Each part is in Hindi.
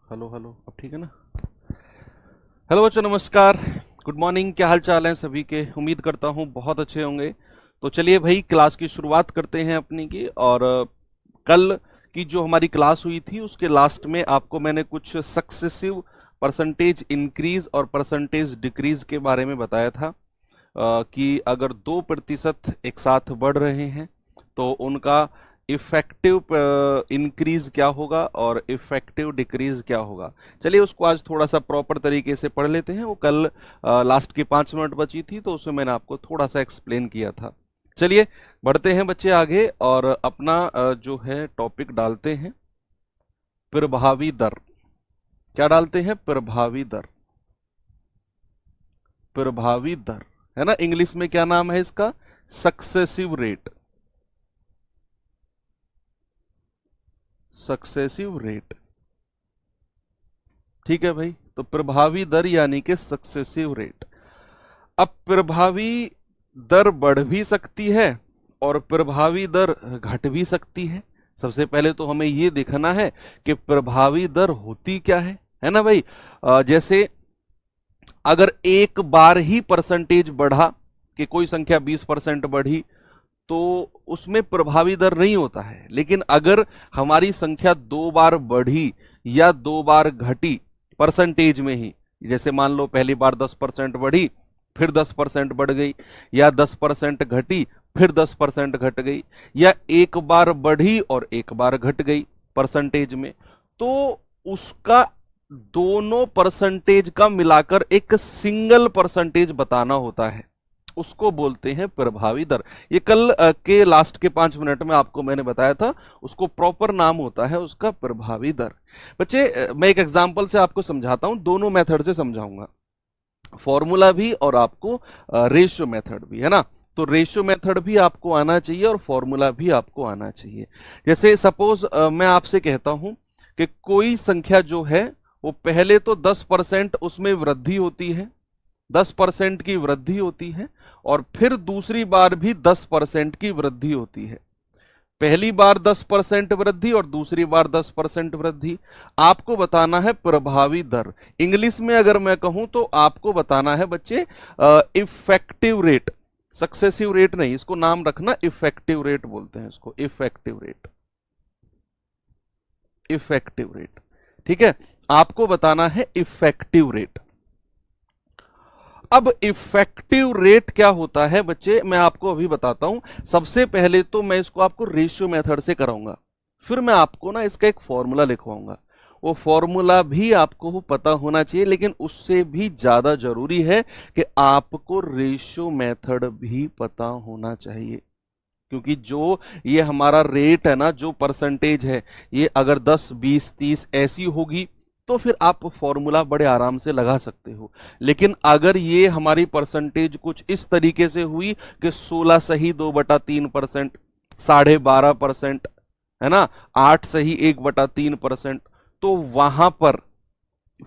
हेलो हेलो, अब ठीक है ना। हेलो बच्चों, नमस्कार, गुड मॉर्निंग। क्या हाल चाल है सभी के? उम्मीद करता हूँ बहुत अच्छे होंगे। तो चलिए भाई, क्लास की शुरुआत करते हैं अपनी की। और कल की जो हमारी क्लास हुई थी उसके लास्ट में आपको मैंने कुछ सक्सेसिव परसेंटेज इंक्रीज और परसेंटेज डिक्रीज के बारे में बताया था। कि अगर 2% एक साथ बढ़ रहे हैं तो उनका इफेक्टिव इंक्रीज क्या होगा और इफेक्टिव डिक्रीज क्या होगा। चलिए उसको आज थोड़ा सा प्रॉपर तरीके से पढ़ लेते हैं। वो कल लास्ट की 5 मिनट बची थी तो उसमें मैंने आपको थोड़ा सा एक्सप्लेन किया था। चलिए बढ़ते हैं बच्चे आगे और अपना जो है टॉपिक डालते हैं, प्रभावी दर। क्या डालते हैं? प्रभावी दर। प्रभावी दर है ना, इंग्लिश में क्या नाम है इसका? Successive rate. सक्सेसिव रेट, ठीक है भाई। तो प्रभावी दर यानी कि सक्सेसिव रेट। अब प्रभावी दर बढ़ भी सकती है और प्रभावी दर घट भी सकती है। सबसे पहले तो हमें यह देखना है कि प्रभावी दर होती क्या है ना भाई। जैसे अगर एक बार ही परसेंटेज बढ़ा कि कोई संख्या 20% बढ़ी तो उसमें प्रभावी दर नहीं होता है। लेकिन अगर हमारी संख्या 2 बार बढ़ी या 2 बार घटी परसेंटेज में ही, जैसे मान लो पहली बार 10% बढ़ी फिर 10% बढ़ गई, या 10% घटी फिर 10% घट गई, या एक बार बढ़ी और एक बार घट गई परसेंटेज में, तो उसका दोनों परसेंटेज का मिलाकर एक सिंगल परसेंटेज बताना होता है। उसको बोलते हैं प्रभावी दर। ये कल के लास्ट के 5 मिनट में आपको मैंने बताया था। उसको प्रॉपर नाम होता है उसका प्रभावी दर। बच्चे मैं एक एग्जांपल से आपको समझाता हूं, दोनों मेथड से समझाऊंगा, फॉर्मूला भी और आपको रेशियो मेथड भी, है ना। तो रेशियो मेथड भी आपको आना चाहिए और फॉर्मूला भी आपको आना चाहिए। जैसे सपोज मैं आपसे कहता हूं कि कोई संख्या जो है वो पहले तो 10% उसमें वृद्धि होती है, 10% की वृद्धि होती है, और फिर दूसरी बार भी 10% की वृद्धि होती है। पहली बार 10% वृद्धि और दूसरी बार 10% वृद्धि। आपको बताना है प्रभावी दर। इंग्लिश में अगर मैं कहूं तो आपको बताना है बच्चे इफेक्टिव रेट। सक्सेसिव रेट नहीं, इसको नाम रखना इफेक्टिव रेट बोलते हैं इसको, इफेक्टिव रेट। इफेक्टिव रेट, ठीक है। आपको बताना है इफेक्टिव रेट। अब इफेक्टिव रेट क्या होता है बच्चे, मैं आपको अभी बताता हूं। सबसे पहले तो मैं इसको आपको रेशियो मेथड से कराऊंगा, फिर मैं आपको ना इसका एक फॉर्मूला लिखवाऊंगा। वो फॉर्मूला भी आपको पता होना चाहिए, लेकिन उससे भी ज्यादा जरूरी है कि आपको रेशियो मेथड भी पता होना चाहिए। क्योंकि जो ये हमारा रेट है ना, जो परसेंटेज है, ये अगर 10 20 30 ऐसी होगी तो फिर आप फॉर्मूला बड़े आराम से लगा सकते हो। लेकिन अगर ये हमारी परसेंटेज कुछ इस तरीके से हुई कि 16 सही 2/3%, 12.5%, है ना, 8 सही 1/3%, तो वहां पर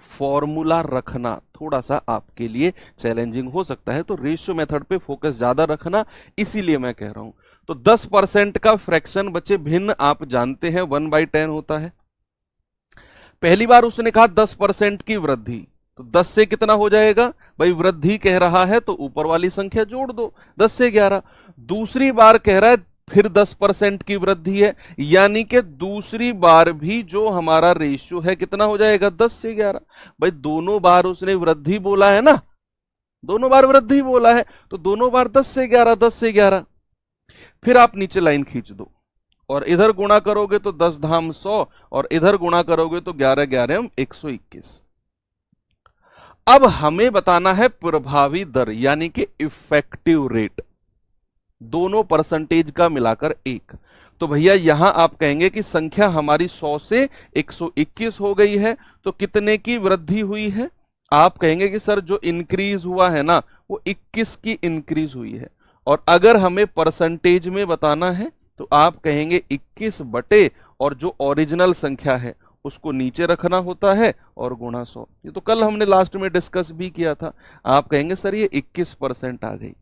फॉर्मूला रखना थोड़ा सा आपके लिए चैलेंजिंग हो सकता है। तो रेशियो मेथड पे फोकस ज्यादा रखना, इसीलिए मैं कह रहा हूं। तो 10% का फ्रैक्शन बच्चे भिन्न आप जानते हैं 1/10 होता है। पहली बार उसने कहा 10% की वृद्धि, तो 10 से कितना हो जाएगा भाई? वृद्धि कह रहा है तो ऊपर वाली संख्या जोड़ दो, 10 से 11। दूसरी बार कह रहा है फिर 10% की वृद्धि है, यानी कि दूसरी बार भी जो हमारा रेशियो है कितना हो जाएगा? 10 से 11। भाई दोनों बार उसने वृद्धि बोला है ना, दोनों बार वृद्धि बोला है, तो दोनों बार 10 से 11, 10 से 11। फिर आप नीचे लाइन खींच दो और इधर गुणा करोगे तो 10 धाम 100, और इधर गुणा करोगे तो 11 11 121। अब हमें बताना है प्रभावी दर यानी कि इफेक्टिव रेट, दोनों परसेंटेज का मिलाकर एक। तो भैया यहां आप कहेंगे कि संख्या हमारी 100 से 121 हो गई है, तो कितने की वृद्धि हुई है? आप कहेंगे कि सर जो इंक्रीज हुआ है ना वो 21 की इंक्रीज हुई है। और अगर हमें परसेंटेज में बताना है तो आप कहेंगे 21 बटे, और जो ओरिजिनल संख्या है उसको नीचे रखना होता है और गुणा 100। ये तो कल हमने लास्ट में डिस्कस भी किया था। आप कहेंगे सर ये 21% आ गई।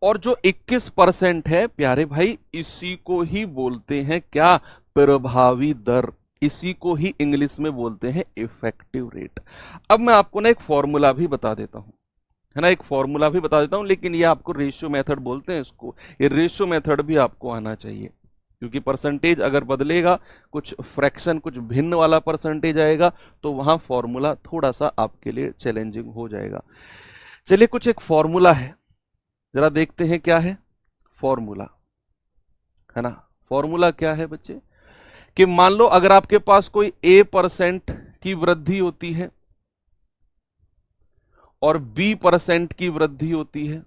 और जो 21% है प्यारे भाई, इसी को ही बोलते हैं क्या? प्रभावी दर। इसी को ही इंग्लिश में बोलते हैं इफेक्टिव रेट। अब मैं आपको ना एक फॉर्मूला भी बता देता हूं, है ना, एक फॉर्मूला भी बता देता हूं, लेकिन ये आपको रेशियो मेथड बोलते हैं इसको, ये रेशियो मेथड भी आपको आना चाहिए, क्योंकि परसेंटेज अगर बदलेगा, कुछ फ्रैक्शन कुछ भिन्न वाला परसेंटेज आएगा, तो वहां फॉर्मूला थोड़ा सा आपके लिए चैलेंजिंग हो जाएगा। चलिए कुछ एक फॉर्मूला है, जरा देखते हैं क्या है फॉर्मूला, है ना। फॉर्मूला क्या है बच्चे, कि मान लो अगर आपके पास कोई A% की वृद्धि होती है और B% की वृद्धि होती है,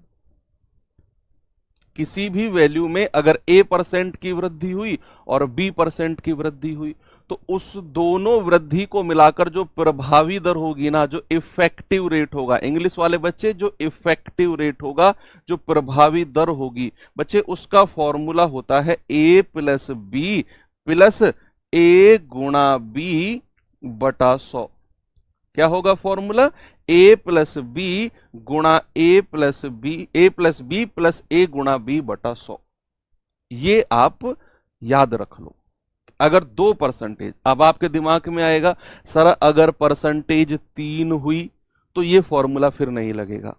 किसी भी वैल्यू में अगर A% की वृद्धि हुई और B% की वृद्धि हुई, तो उस दोनों वृद्धि को मिलाकर जो प्रभावी दर होगी ना, जो इफेक्टिव रेट होगा, इंग्लिश वाले बच्चे, जो इफेक्टिव रेट होगा, जो प्रभावी दर होगी बच्चे, उसका फॉर्मूला होता है A plus B plus A गुणा B बटा 100। क्या होगा फॉर्मूला, A प्लस बी गुणा A plus B plus A गुणा B बटा 100। ये आप याद रख लो। अगर 2%, अब आपके दिमाग में आएगा सर अगर परसेंटेज 3 हुई तो ये फॉर्मूला फिर नहीं लगेगा,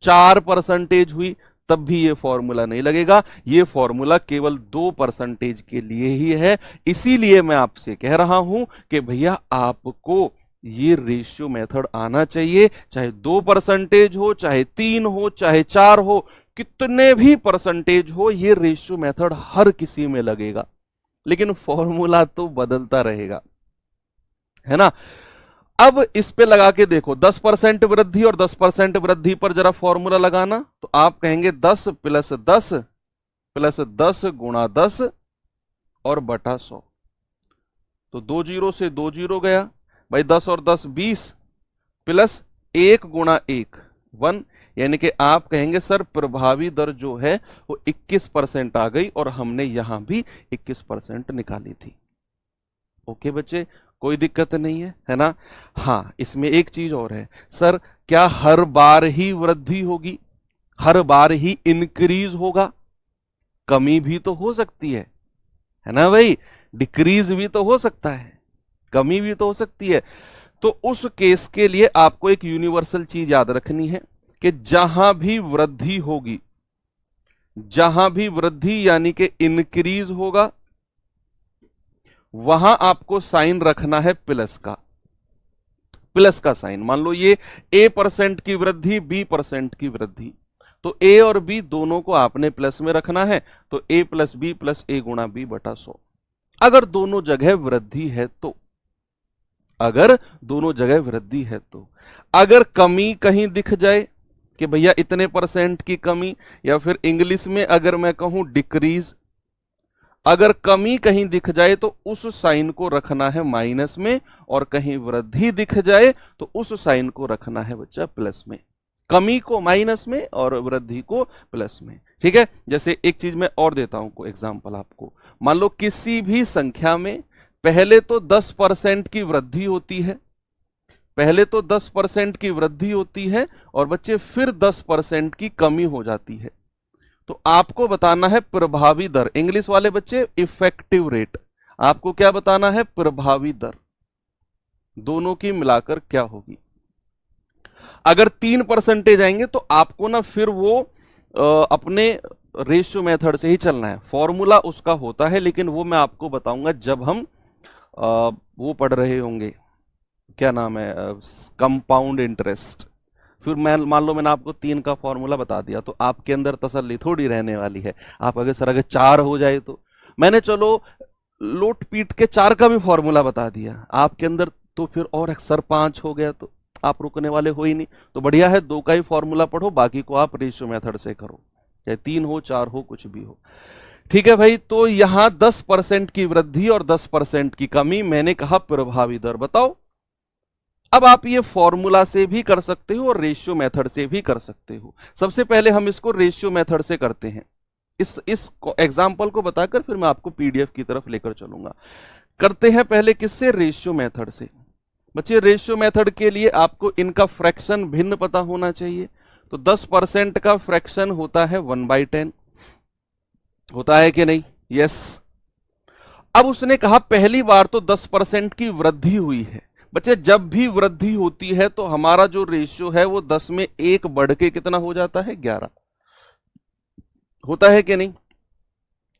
4% हुई तब भी ये फॉर्मूला नहीं लगेगा, ये फॉर्मूला केवल 2% के लिए ही है। इसीलिए मैं आपसे कह रहा हूं कि भैया आपको ये रेशियो मेथड आना चाहिए, चाहे 2% हो, चाहे 3 हो, चाहे 4 हो, कितने भी परसेंटेज हो, ये रेशियो मेथड हर किसी में लगेगा, लेकिन फॉर्मूला तो बदलता रहेगा, है ना। अब इस पे लगा के देखो, 10% वृद्धि और 10% वृद्धि पर जरा फॉर्मूला लगाना, तो आप कहेंगे 10 प्लस 10 प्लस 10 गुणा 10 और बटा 100, तो 2 जीरो से 2 जीरो गया भाई, 10 और 10 20 प्लस 1 गुणा 1 1, यानी कि आप कहेंगे सर प्रभावी दर जो है वो 21% आ गई, और हमने यहां भी 21% निकाली थी। ओके बच्चे, कोई दिक्कत नहीं है ना। हाँ, इसमें एक चीज और है, सर क्या हर बार ही वृद्धि होगी, हर बार ही इंक्रीज होगा? कमी भी तो हो सकती है ना भाई, डिक्रीज भी तो हो सकता है, कमी भी तो हो सकती है। तो उस केस के लिए आपको एक यूनिवर्सल चीज याद रखनी है कि जहां भी वृद्धि होगी, जहां भी वृद्धि यानी कि इंक्रीज होगा, वहां आपको साइन रखना है प्लस का, प्लस का साइन। मान लो ये A% की वृद्धि, B% की वृद्धि, तो A और B दोनों को आपने प्लस में रखना है, तो A plus B plus A गुणा B बटा 100। अगर दोनों जगह वृद्धि है तो, अगर दोनों जगह वृद्धि है तो, अगर कमी कहीं दिख जाए कि भैया इतने % की कमी, या फिर इंग्लिश में अगर मैं कहूं डिक्रीज, अगर कमी कहीं दिख जाए तो उस साइन को रखना है माइनस में, और कहीं वृद्धि दिख जाए तो उस साइन को रखना है बच्चा प्लस में, कमी को माइनस में और वृद्धि को प्लस में। ठीक है, जैसे एक चीज मैं और देता हूं को एग्जांपल आपको, मान लो किसी भी संख्या में पहले तो 10% की वृद्धि होती है, पहले तो 10% की वृद्धि होती है, और बच्चे फिर 10% की कमी हो जाती है, तो आपको बताना है प्रभावी दर, इंग्लिश वाले बच्चे इफेक्टिव रेट, आपको क्या बताना है, प्रभावी दर, दोनों की मिलाकर क्या होगी। अगर 3% आएंगे तो आपको ना फिर वो अपने रेशियो मेथड से ही चलना है, फॉर्मूला उसका होता है, लेकिन वो मैं आपको बताऊंगा जब हम वो पढ़ रहे होंगे, क्या नाम है, कंपाउंड इंटरेस्ट। फिर मैं मान लो मैंने आपको 3 का फॉर्मूला बता दिया, तो आपके अंदर तसल्ली थोड़ी रहने वाली है। आप अगर सर अगर 4 हो जाए तो, मैंने चलो लोट पीट के 4 का भी फॉर्मूला बता दिया आपके अंदर, तो फिर और सर 5 हो गया तो आप रुकने वाले हो ही नहीं। तो बढ़िया है 2 का ही फॉर्मूला पढ़ो, बाकी को आप रेशियो मेथड से करो, चाहे 3 हो 4 हो कुछ भी हो। ठीक है भाई, तो यहां 10% की वृद्धि और 10% की कमी, मैंने कहा प्रभावी दर बताओ। अब आप ये फॉर्मूला से भी कर सकते हो और रेशियो मेथड से भी कर सकते हो। सबसे पहले हम इसको रेशियो मेथड से करते हैं, इस एग्जांपल को बताकर फिर मैं आपको पीडीएफ की तरफ लेकर चलूंगा। करते हैं पहले किससे, रेशियो मेथड से। बच्चे रेशियो मेथड के लिए आपको इनका फ्रैक्शन भिन्न पता होना चाहिए। तो 10% का फ्रैक्शन होता है 1/10, होता है कि नहीं, यस। अब उसने कहा पहली बार तो 10% की वृद्धि हुई है। बच्चे जब भी वृद्धि होती है तो हमारा जो रेशियो है वो 10 में 1 बढ़ के कितना हो जाता है, 11 होता है कि नहीं।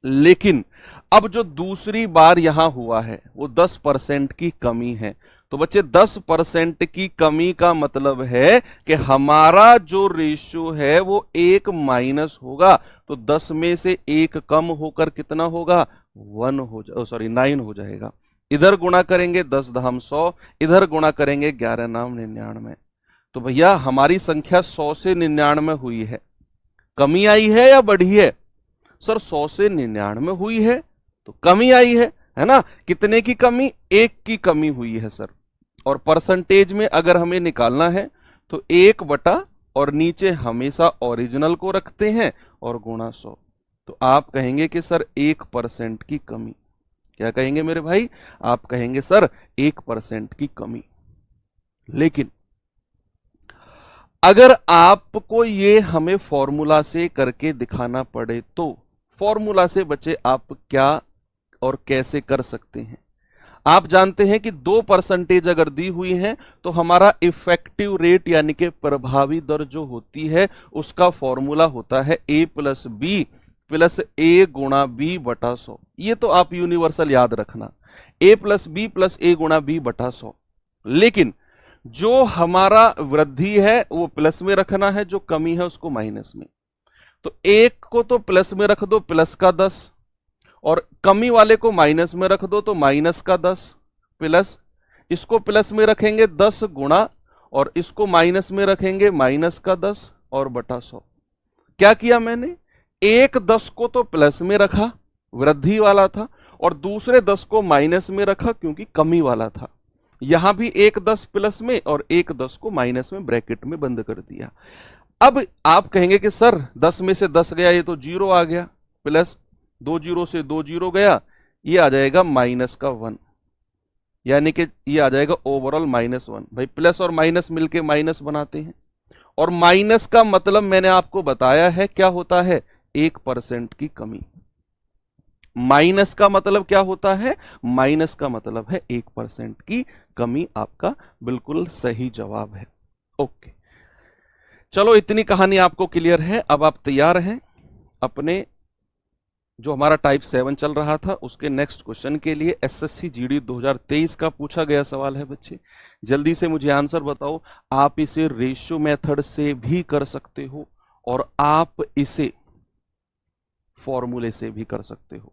लेकिन अब जो दूसरी बार यहां हुआ है वो 10% की कमी है। तो बच्चे 10% की कमी का मतलब है कि हमारा जो रेशियो है वो 1 माइनस होगा। तो 10 में से 1 कम होकर कितना होगा, 1 हो जा सॉरी 9 हो जाएगा। इधर गुणा करेंगे 10 धाम 100, इधर गुणा करेंगे 11 नाम 99। तो भैया हमारी संख्या 100 से 99 हुई है, कमी आई है या बढ़ी है? सर 100 से 99 हुई है तो कमी आई है ना। कितने की कमी, 1 की कमी हुई है सर। और परसेंटेज में अगर हमें निकालना है तो 1 बटा और नीचे हमेशा ओरिजिनल को रखते हैं और गुणा 100। तो आप कहेंगे कि सर 1% की कमी। क्या कहेंगे मेरे भाई, आप कहेंगे सर 1% की कमी। लेकिन अगर आपको ये हमें फॉर्मूला से करके दिखाना पड़े तो फॉर्मूला से बच्चे आप क्या और कैसे कर सकते हैं? आप जानते हैं कि 2% अगर दी हुई है तो हमारा इफेक्टिव रेट यानी कि प्रभावी दर जो होती है उसका फॉर्मूला होता है a प्लस बी प्लस ए गुणा बी बटा 100। ये तो आप यूनिवर्सल याद रखना, a प्लस बी प्लस ए गुणा बी बटा 100। लेकिन जो हमारा वृद्धि है वो प्लस में रखना है, जो कमी है उसको माइनस में। तो 1 को तो प्लस में रख दो, प्लस का 10, और कमी वाले को माइनस में रख दो तो माइनस का 10, प्लस इसको प्लस में रखेंगे 10 गुणा और इसको माइनस में रखेंगे माइनस का 10 और बटा 100। क्या किया मैंने, एक 10 को तो प्लस में रखा, वृद्धि वाला था, और दूसरे 10 को माइनस में रखा क्योंकि कमी वाला था। यहां भी एक 10 प्लस में और एक 10 को माइनस में ब्रैकेट में बंद कर दिया। अब आप कहेंगे कि सर 10 में से 10 गया, ये तो 0 आ गया, प्लस 2 0 से 2 0 गया, ये आ जाएगा माइनस का 1, यानी कि ये आ जाएगा ओवरऑल -1। भाई प्लस और माइनस मिलके माइनस बनाते हैं, और माइनस का मतलब मैंने आपको बताया है क्या होता है, 1% की कमी। माइनस का मतलब क्या होता है, माइनस का मतलब है 1% की कमी। आपका बिल्कुल सही जवाब है। ओके, चलो इतनी कहानी आपको क्लियर है। अब आप तैयार हैं अपने जो हमारा टाइप 7 चल रहा था उसके नेक्स्ट क्वेश्चन के लिए। एसएससी जीडी 2023 का पूछा गया सवाल है बच्चे, जल्दी से मुझे आंसर बताओ। आप इसे रेशियो मेथड से भी कर सकते हो और आप इसे फॉर्मूले से भी कर सकते हो।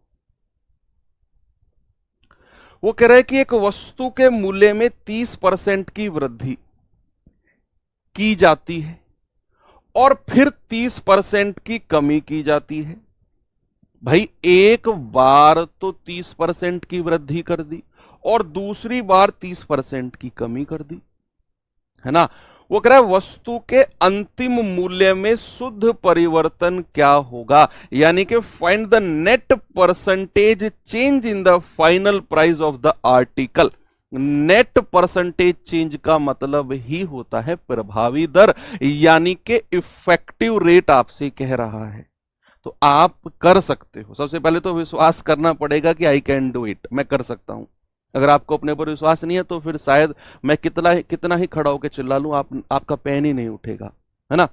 वो कह रहा है कि एक वस्तु के मूल्य में 30% की वृद्धि की जाती है और फिर 30% की कमी की जाती है। भाई एक बार तो 30% की वृद्धि कर दी और दूसरी बार 30% की कमी कर दी, है ना। वो कह रहा है वस्तु के अंतिम मूल्य में शुद्ध परिवर्तन क्या होगा, यानी कि find the net percentage change in the final price of the article. Net percentage change का मतलब ही होता है प्रभावी दर, यानी कि इफेक्टिव रेट आपसे कह रहा है। तो आप कर सकते हो। सबसे पहले तो विश्वास करना पड़ेगा कि आई कैन डू इट, मैं कर सकता हूं। अगर आपको अपने पर विश्वास नहीं है तो फिर शायद मैं कितना ही खड़ा होकर चिल्ला लूं, आपका पेन ही नहीं उठेगा, है ना।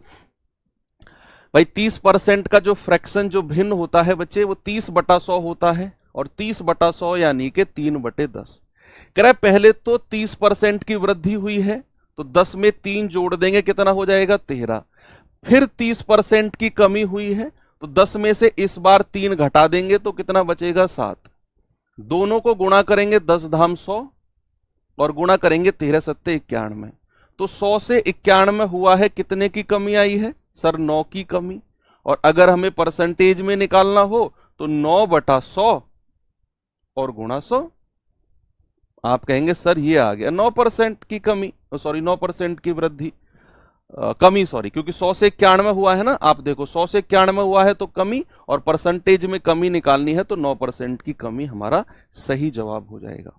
भाई 30% का जो फ्रैक्शन जो भिन्न होता है बच्चे, वो 30/100 होता है, और 30/100 यानी कि 3/10। कह रहा है पहले तो 30% की वृद्धि हुई है तो 10 में 3 जोड़ देंगे, कितना हो जाएगा 13। फिर 30% की कमी हुई है तो 10 में से इस बार 3 घटा देंगे तो कितना बचेगा 7। दोनों को गुणा करेंगे 10 धाम 100 और गुणा करेंगे 13 सत्ते 91। तो 100 से 91 हुआ है, कितने की कमी आई है सर, 9 की कमी। और अगर हमें परसेंटेज में निकालना हो तो 9/100 और गुणा 100। आप कहेंगे सर ये आ गया 9% की कमी, सॉरी 9% की वृद्धि, कमी सॉरी, क्योंकि 100 से 91 हुआ है ना। आप देखो 100 से 91 हुआ है तो कमी, और परसेंटेज में कमी निकालनी है तो 9% की कमी हमारा सही जवाब हो जाएगा।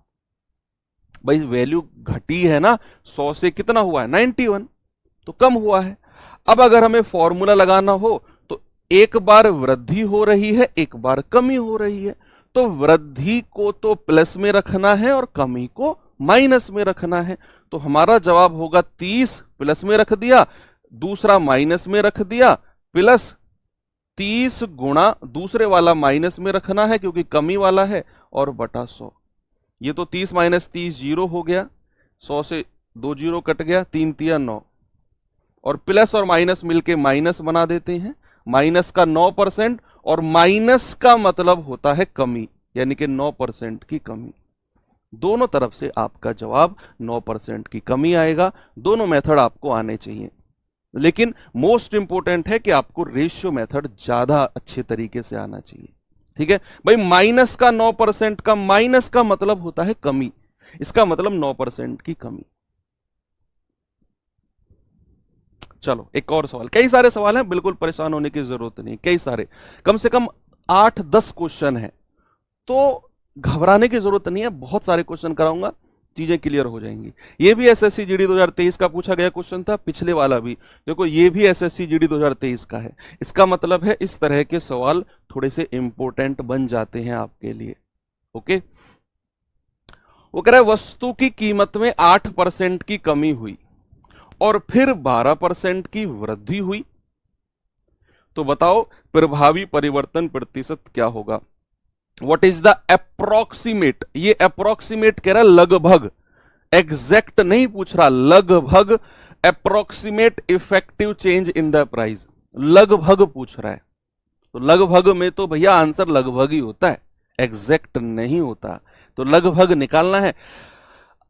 भाई वैल्यू घटी है ना, 100 से कितना हुआ है 91, तो कम हुआ है। अब अगर हमें फॉर्मूला लगाना हो तो एक बार वृद्धि हो रही है, एक बार कमी हो रही है, तो वृद्धि को तो प्लस में रखना है और कमी को माइनस में रखना है। तो हमारा जवाब होगा 30 प्लस में रख दिया, दूसरा माइनस में रख दिया, प्लस 30 गुणा दूसरे वाला माइनस में रखना है क्योंकि कमी वाला है, और बटा 100। ये तो 30 माइनस 30 जीरो हो गया, 100 से 2 जीरो कट गया, 3 तिया 9, और प्लस और माइनस मिलके माइनस बना देते हैं, माइनस का 9%, और माइनस का मतलब होता है कमी, यानी कि 9% की कमी। दोनों तरफ से आपका जवाब 9% की कमी आएगा। दोनों मेथड आपको आने चाहिए, लेकिन मोस्ट इंपॉर्टेंट है कि आपको रेशियो मेथड ज्यादा अच्छे तरीके से आना चाहिए। ठीक है भाई, माइनस का 9% का माइनस का मतलब होता है कमी, इसका मतलब 9% की कमी। चलो एक और सवाल, कई सारे सवाल हैं, बिल्कुल परेशान होने की जरूरत नहीं, कई सारे, कम से कम 8-10 क्वेश्चन है, तो घबराने की जरूरत नहीं है, बहुत सारे क्वेश्चन कराऊंगा, चीजें क्लियर हो जाएंगी। ये भी एसएससी जीडी 2023 का पूछा गया क्वेश्चन था, पिछले वाला भी देखो, ये भी एसएससी जीडी 2023 का है। इसका मतलब है इस तरह के सवाल थोड़े से इंपॉर्टेंट बन जाते हैं आपके लिए। ओके, वो कह रहा है वस्तु की कीमत में 8% की कमी हुई और फिर 12% की वृद्धि हुई, तो बताओ प्रभावी परिवर्तन प्रतिशत क्या होगा। व्हाट इज द अप्रोक्सीमेट, ये अप्रोक्सीमेट कह रहा है लगभग, एग्जैक्ट नहीं पूछ रहा, लगभग approximate effective change in the price, लगभग पूछ रहा है। तो लगभग में तो भैया आंसर लगभग ही होता है, एग्जैक्ट नहीं होता, तो लगभग निकालना है।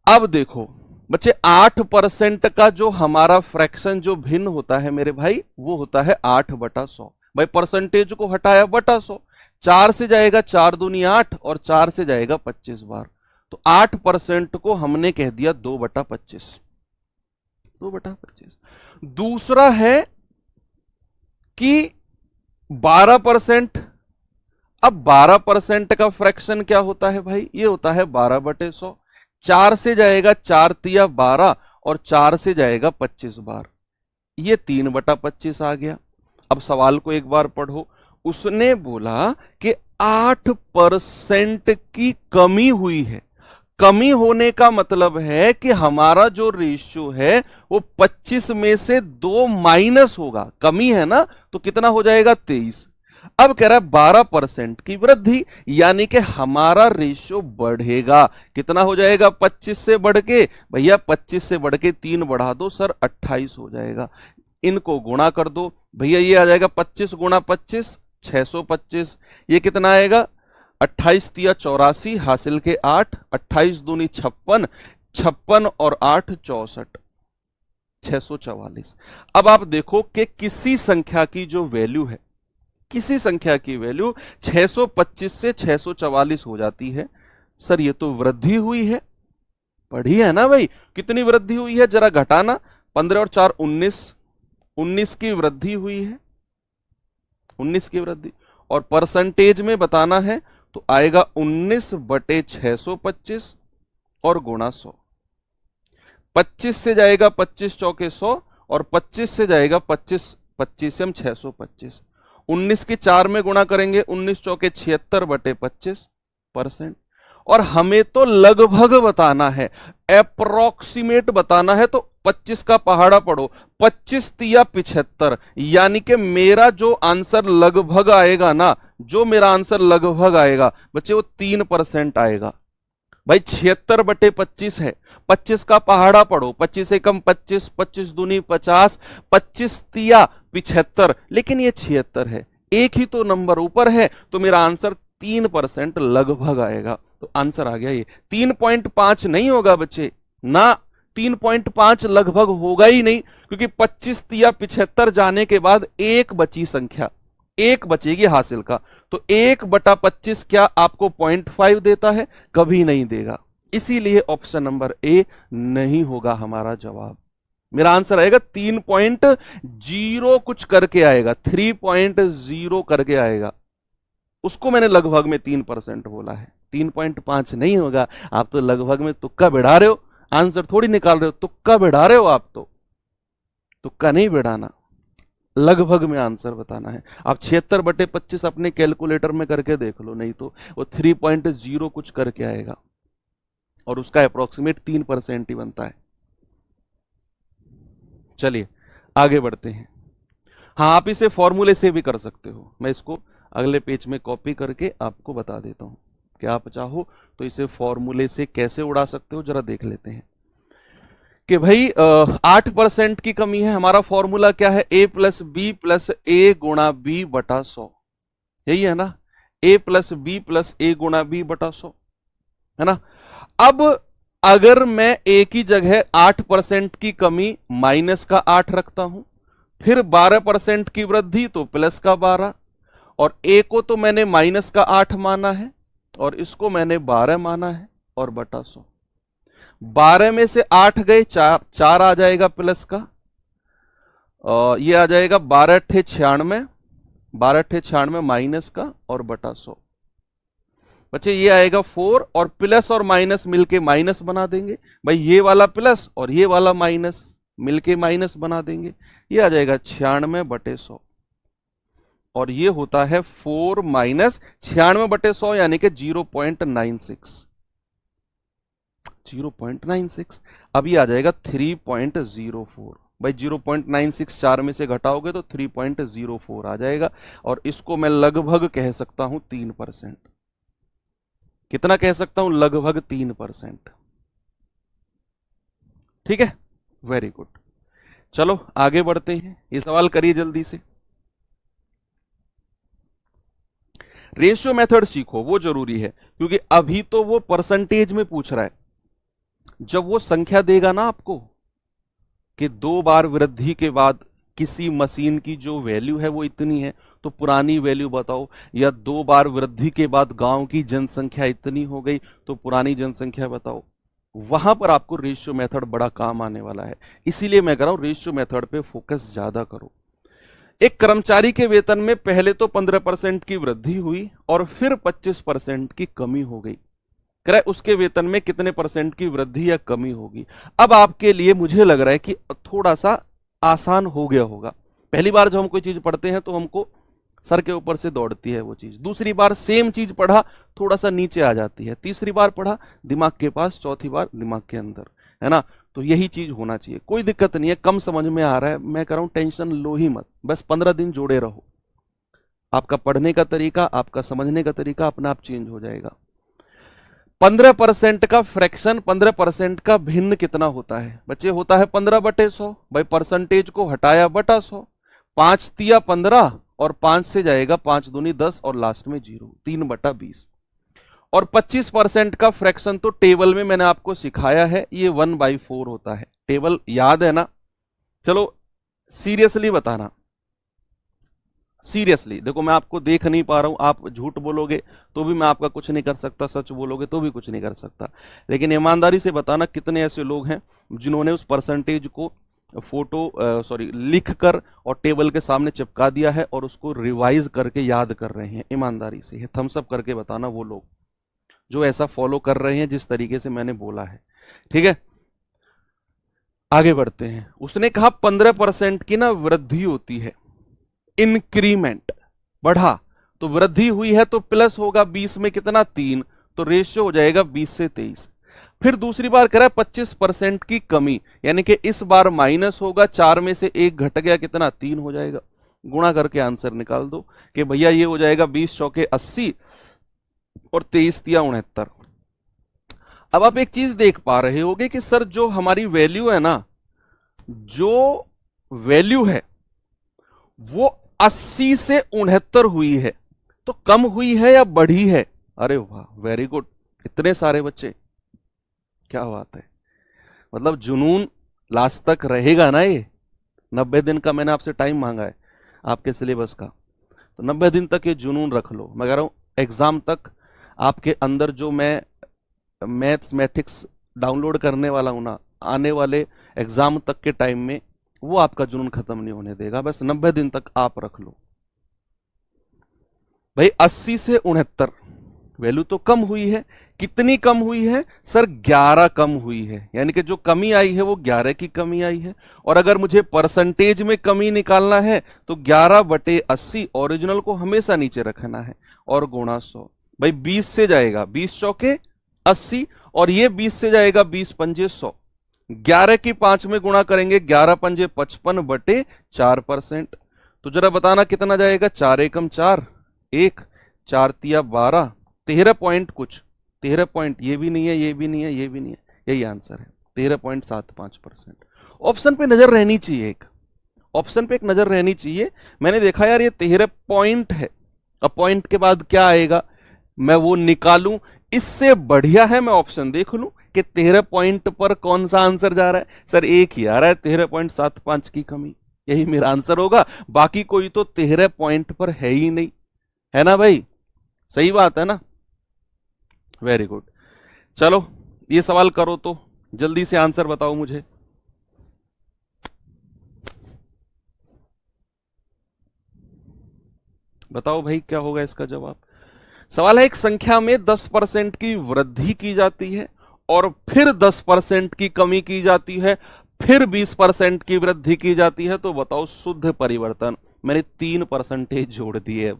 अब देखो बच्चे, 8% का जो हमारा फ्रैक्शन जो भिन्न होता है मेरे भाई, वो होता है 8/100। भाई परसेंटेज को हटाया बटा 100, 4 से जाएगा 4 दूनी 8 और 4 से जाएगा 25 बार, तो 8% को हमने कह दिया 2/25, 2/25। दूसरा है कि 12%, अब 12% का फ्रैक्शन क्या होता है भाई, ये होता है 12/100, 4 से जाएगा 4 तिया 12 और 4 से जाएगा 25 बार, ये 3/25 आ गया। अब सवाल को एक बार पढ़ो, उसने बोला कि 8% की कमी हुई है, कमी होने का मतलब है कि हमारा जो रेशियो है वो 25 में से 2 माइनस होगा, कमी है ना, तो कितना हो जाएगा 23। अब कह रहा है 12% की वृद्धि, यानी कि हमारा रेशियो बढ़ेगा, कितना हो जाएगा 25 से बढ़ के, भैया 25 से बढ़ के 3 बढ़ा दो सर 28 हो जाएगा, इनको गुणा कर दो भैया, ये आ जाएगा 25 गुणा 25 625, ये कितना आएगा 28 तिया 84, हासिल के 8, 28 दूनी 56, 56 और 8 64, 644। अब आप देखो कि किसी संख्या की जो वैल्यू है, किसी संख्या की वैल्यू 625 से 644 हो जाती है, सर ये तो वृद्धि हुई है, पढ़ी है ना भाई, कितनी वृद्धि हुई है जरा घटाना, 15 और 4 19, 19 की वृद्धि हुई है, 19 की वृद्धि, और परसेंटेज में बताना है तो आएगा 19/625 और गुणा 100, 25 से जाएगा 25 चौके 100 और 25 से जाएगा 25, 25 से हम 625, 19 की 4 में गुणा करेंगे, 19 चौके 76/25%। और हमें तो लगभग बताना है, अप्रोक्सीमेट बताना है, तो 25 का पहाड़ा पढ़ो, 25 तिया 75, यानी कि मेरा जो आंसर लगभग आएगा ना, जो मेरा आंसर लगभग आएगा बच्चे वो 3% आएगा। भाई 76/25 है, 25 का पहाड़ा पढ़ो, 25 से कम 25, 25 दूनी 50, 25 तिया 75, लेकिन ये 76 है, एक ही तो नंबर ऊपर है, तो मेरा आंसर 3% लगभग आएगा, तो आंसर आ गया ये 3.5 नहीं होगा बच्चे ना, 3.5 लगभग होगा ही नहीं, क्योंकि 25 तिया 75 जाने के बाद एक बची संख्या, एक बचेगी हासिल का, तो 1/25 क्या आपको 0.5 देता है, कभी नहीं देगा, इसीलिए ऑप्शन नंबर ए नहीं होगा हमारा जवाब। मेरा आंसर आएगा 3.0 कुछ करके आएगा, 3.0 करके आएगा, उसको मैंने लगभग में 3% बोला है, 3.5 नहीं होगा। आप तो लगभग में तुक्का बिढ़ा रहे हो, आंसर थोड़ी निकाल रहे हो, तुक्का बिढ़ा रहे हो आप, तो तुक्का नहीं बिढ़ाना, लगभग में आंसर बताना है। आप 76/25 अपने कैलकुलेटर में करके देख लो, नहीं तो वो 3.0 कुछ करके आएगा और उसका अप्रोक्सीमेट 3% ही बनता है। चलिए आगे बढ़ते हैं। हाँ, आप इसे फॉर्मूले से भी कर सकते हो, मैं इसको अगले पेज में कॉपी करके आपको बता देता हूं कि आप चाहो तो इसे फॉर्मूले से कैसे उड़ा सकते हो, जरा देख लेते हैं कि भाई 8% की कमी है। हमारा फॉर्मूला क्या है? a प्लस बी प्लस ए गुणा बी बटा 100, यही है ना? a प्लस बी प्लस ए गुणा बी बटा 100 है ना? अब अगर मैं a की जगह 8% की कमी माइनस का 8 रखता हूं, फिर 12% की वृद्धि तो प्लस का 12, और a को तो मैंने माइनस का 8 माना है और इसको मैंने 12 माना है, और बटा 100। 12 में से 8 गए, 4 आ जाएगा प्लस का, ये आ जाएगा 12 × 96, 12 × 96 माइनस का, और बटा 100। बच्चे ये आएगा 4, और प्लस और माइनस मिलके माइनस बना देंगे। भाई ये वाला प्लस और ये वाला माइनस मिलके माइनस बना देंगे, ये आ जाएगा 96/100, और ये होता है 4 माइनस 96/100 यानी कि 0.96। 0.96 अब ये आ जाएगा 3.04। भाई 0.96 4 में से घटाओगे तो 3.04 आ जाएगा, और इसको मैं लगभग कह सकता हूं 3%। कितना कह सकता हूं? लगभग 3%। ठीक है, वेरी गुड। चलो आगे बढ़ते हैं, ये सवाल करिए जल्दी से। रेशियो मेथड सीखो, वो जरूरी है, क्योंकि अभी तो वो परसेंटेज में पूछ रहा है। जब वो संख्या देगा ना आपको कि 2 बार वृद्धि के बाद किसी मशीन की जो वैल्यू है वो इतनी है, तो पुरानी वैल्यू बताओ, या 2 बार वृद्धि के बाद गांव की जनसंख्या इतनी हो गई तो पुरानी जनसंख्या बताओ, वहां पर आपको रेशियो मेथड बड़ा काम आने वाला है। इसीलिए मैं कह रहा हूं रेशियो मेथड पे फोकस ज्यादा करो। एक कर्मचारी के वेतन में पहले तो 15% की वृद्धि हुई और फिर 25% की कमी हो गई। करे उसके वेतन में कितने परसेंट की वृद्धि या कमी होगी? अब आपके लिए मुझे लग रहा है कि थोड़ा सा आसान हो गया होगा। पहली बार जब हम कोई चीज पढ़ते हैं तो हमको सर के ऊपर से दौड़ती है वो चीज, दूसरी बार सेम चीज पढ़ा थोड़ा सा नीचे आ जाती है, तीसरी बार पढ़ा दिमाग के पास, चौथी बार दिमाग के अंदर, है ना? तो यही चीज होना चाहिए। कोई दिक्कत नहीं है, कम समझ में आ रहा है, मैं कह रहा हूं टेंशन लो ही मत, बस 15 दिन जोड़े रहो, आपका पढ़ने का तरीका, आपका समझने का तरीका अपने आप चेंज हो जाएगा। 15% का फ्रैक्शन, 15% का भिन्न कितना होता है बच्चे? होता है 15/100। भाई परसेंटेज को हटाया बटा 100, 5 तिया 15, और 5 से जाएगा 5 दूनी 10, और लास्ट में 0, 3/20। और 25% का फ्रैक्शन तो टेबल में मैंने आपको सिखाया है, ये 1/4 होता है। टेबल याद है ना? चलो सीरियसली बताना, सीरियसली देखो, मैं आपको देख नहीं पा रहा हूं, आप झूठ बोलोगे तो भी मैं आपका कुछ नहीं कर सकता, सच बोलोगे तो भी कुछ नहीं कर सकता, लेकिन ईमानदारी से बताना कितने ऐसे लोग हैं जिन्होंने उस परसेंटेज को लिख कर और टेबल के सामने चिपका दिया है और उसको रिवाइज करके याद कर रहे हैं। ईमानदारी से थम्स अप करके बताना वो लोग जो ऐसा फॉलो कर रहे हैं जिस तरीके से मैंने बोला है। ठीक है, आगे बढ़ते हैं। उसने कहा 15% की ना वृद्धि होती है, इंक्रीमेंट बढ़ा तो वृद्धि हुई है तो प्लस होगा, 20 में कितना 3, तो रेशियो हो जाएगा 20 से 23। फिर दूसरी बार करा 25% की कमी, यानी कि इस बार माइनस होगा, 4 में से 1 घट गया, कितना 3 हो जाएगा। गुणा करके आंसर निकाल दो कि भैया ये हो जाएगा 20 चौके 80 और 23 तिया 69। अब आप एक चीज देख पा रहे होगे कि सर जो हमारी वैल्यू है ना, जो वैल्यू है वो 80 से 69 हुई है, तो कम हुई है या बढ़ी है? अरे वाह, वेरी गुड, इतने सारे बच्चे, क्या बात है। मतलब जुनून लास्ट तक रहेगा ना ये। 90 दिन का मैंने आपसे टाइम मांगा है आपके सिलेबस का, तो 90 दिन तक ये जुनून रख लो। मैं कह रहा हूं एग्जाम तक आपके अंदर जो मैं मैथमेटिक्स डाउनलोड करने वाला हूं ना, आने वाले एग्जाम तक के टाइम में वो आपका जुनून खत्म नहीं होने देगा। बस 90 दिन तक आप रख लो। भाई 80 से 69 वैल्यू तो कम हुई है, कितनी कम हुई है सर? 11 कम हुई है, यानी कि जो कमी आई है वो 11 की कमी आई है। और अगर मुझे परसेंटेज में कमी निकालना है तो 11/80, ओरिजिनल को हमेशा नीचे रखना है, और गुणा 100। भाई 20 से जाएगा 20 चौके 80, और ये 20 से जाएगा 20 पंजे 100। 11 की 5 में गुणा करेंगे, 11 पंजे 55/4%। तो जरा बताना कितना जाएगा? 4 एकम 4, 1, 4 तिया 12, 13 पॉइंट कुछ, 13 पॉइंट, ये भी नहीं है, ये भी नहीं है, ये भी नहीं है, यही आंसर है 13.75%। ऑप्शन पे नजर रहनी चाहिए, एक ऑप्शन पे एक नजर रहनी चाहिए। मैंने देखा यार ये 13 पॉइंट है, अब पॉइंट के बाद क्या आएगा मैं वो निकालूं, इससे बढ़िया है मैं ऑप्शन देख लूं कि 13 पॉइंट पर कौन सा आंसर जा रहा है। सर एक ही आ रहा है, 13.75 की कमी, यही मेरा आंसर होगा। बाकी कोई तो 13 पॉइंट पर है ही नहीं, है ना भाई? सही बात है ना? Very good. चलो ये सवाल करो तो जल्दी से आंसर बताओ मुझे। बताओ भाई क्या होगा इसका जवाब। सवाल है, एक संख्या में 10% की वृद्धि की जाती है और फिर 10% की कमी की जाती है, फिर 20% की वृद्धि की जाती है, तो बताओ शुद्ध परिवर्तन। मैंने 3% जोड़ दिए।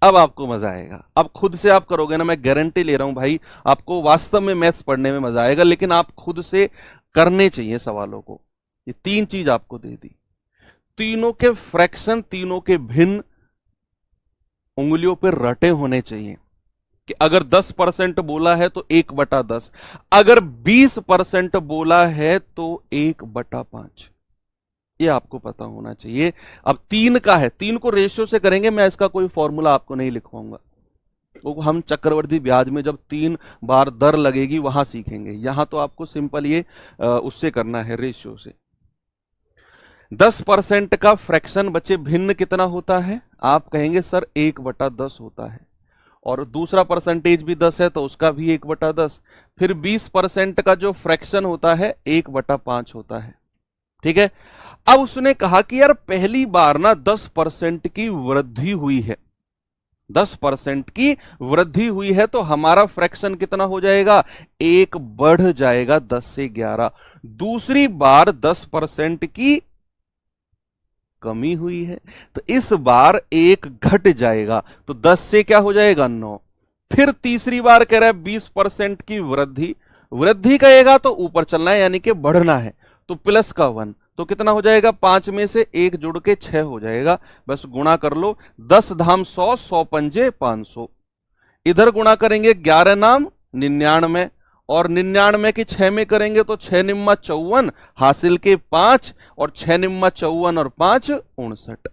अब आपको मजा आएगा, अब खुद से आप करोगे ना, मैं गारंटी ले रहा हूं भाई आपको वास्तव में मैथ्स पढ़ने में मजा आएगा। लेकिन आप खुद से करने चाहिए सवालों को। ये 3 चीज आपको दे दी, तीनों के फ्रैक्शन, तीनों के भिन्न उंगलियों पर रटे होने चाहिए। कि अगर 10% बोला है तो 1/10, अगर 20% बोला है तो 1/5, ये आपको पता होना चाहिए। अब 3 का है, 3 को रेशियो से करेंगे, मैं इसका कोई फॉर्मूला आपको नहीं लिखवाऊंगा, वो हम चक्रवर्ती ब्याज में जब 3 बार दर लगेगी वहां सीखेंगे। यहां तो आपको सिंपल ये उससे करना है, रेशियो से। 10% का फ्रैक्शन बच्चे भिन्न कितना होता है? आप कहेंगे सर 1/10 होता है, और दूसरा परसेंटेज भी 10 है तो उसका भी 1/10। फिर 20% का जो फ्रैक्शन होता है 1/5 होता है। ठीक है, अब उसने कहा कि यार पहली बार ना 10% की वृद्धि हुई है, 10% की वृद्धि हुई है, तो हमारा फ्रैक्शन कितना हो जाएगा? 1 बढ़ जाएगा 10 से 11। दूसरी बार 10% की कमी हुई है, तो इस बार 1 घट जाएगा, तो 10 से क्या हो जाएगा? 9। फिर तीसरी बार कह रहा है 20% की वृद्धि, वृद्धि कहेगा तो ऊपर चलना है, यानी कि बढ़ना है, तो प्लस का 1, तो कितना हो जाएगा? 5 में से 1 जुड़ के 6 हो जाएगा। बस गुणा कर लो, 10 धाम 100, 100 पंजे 500। इधर गुणा करेंगे 11 नाम 99, और 99 की 6 में करेंगे तो 6 निम्मा 54, हासिल के 5, और 6 निम्मा 54 और 5 59।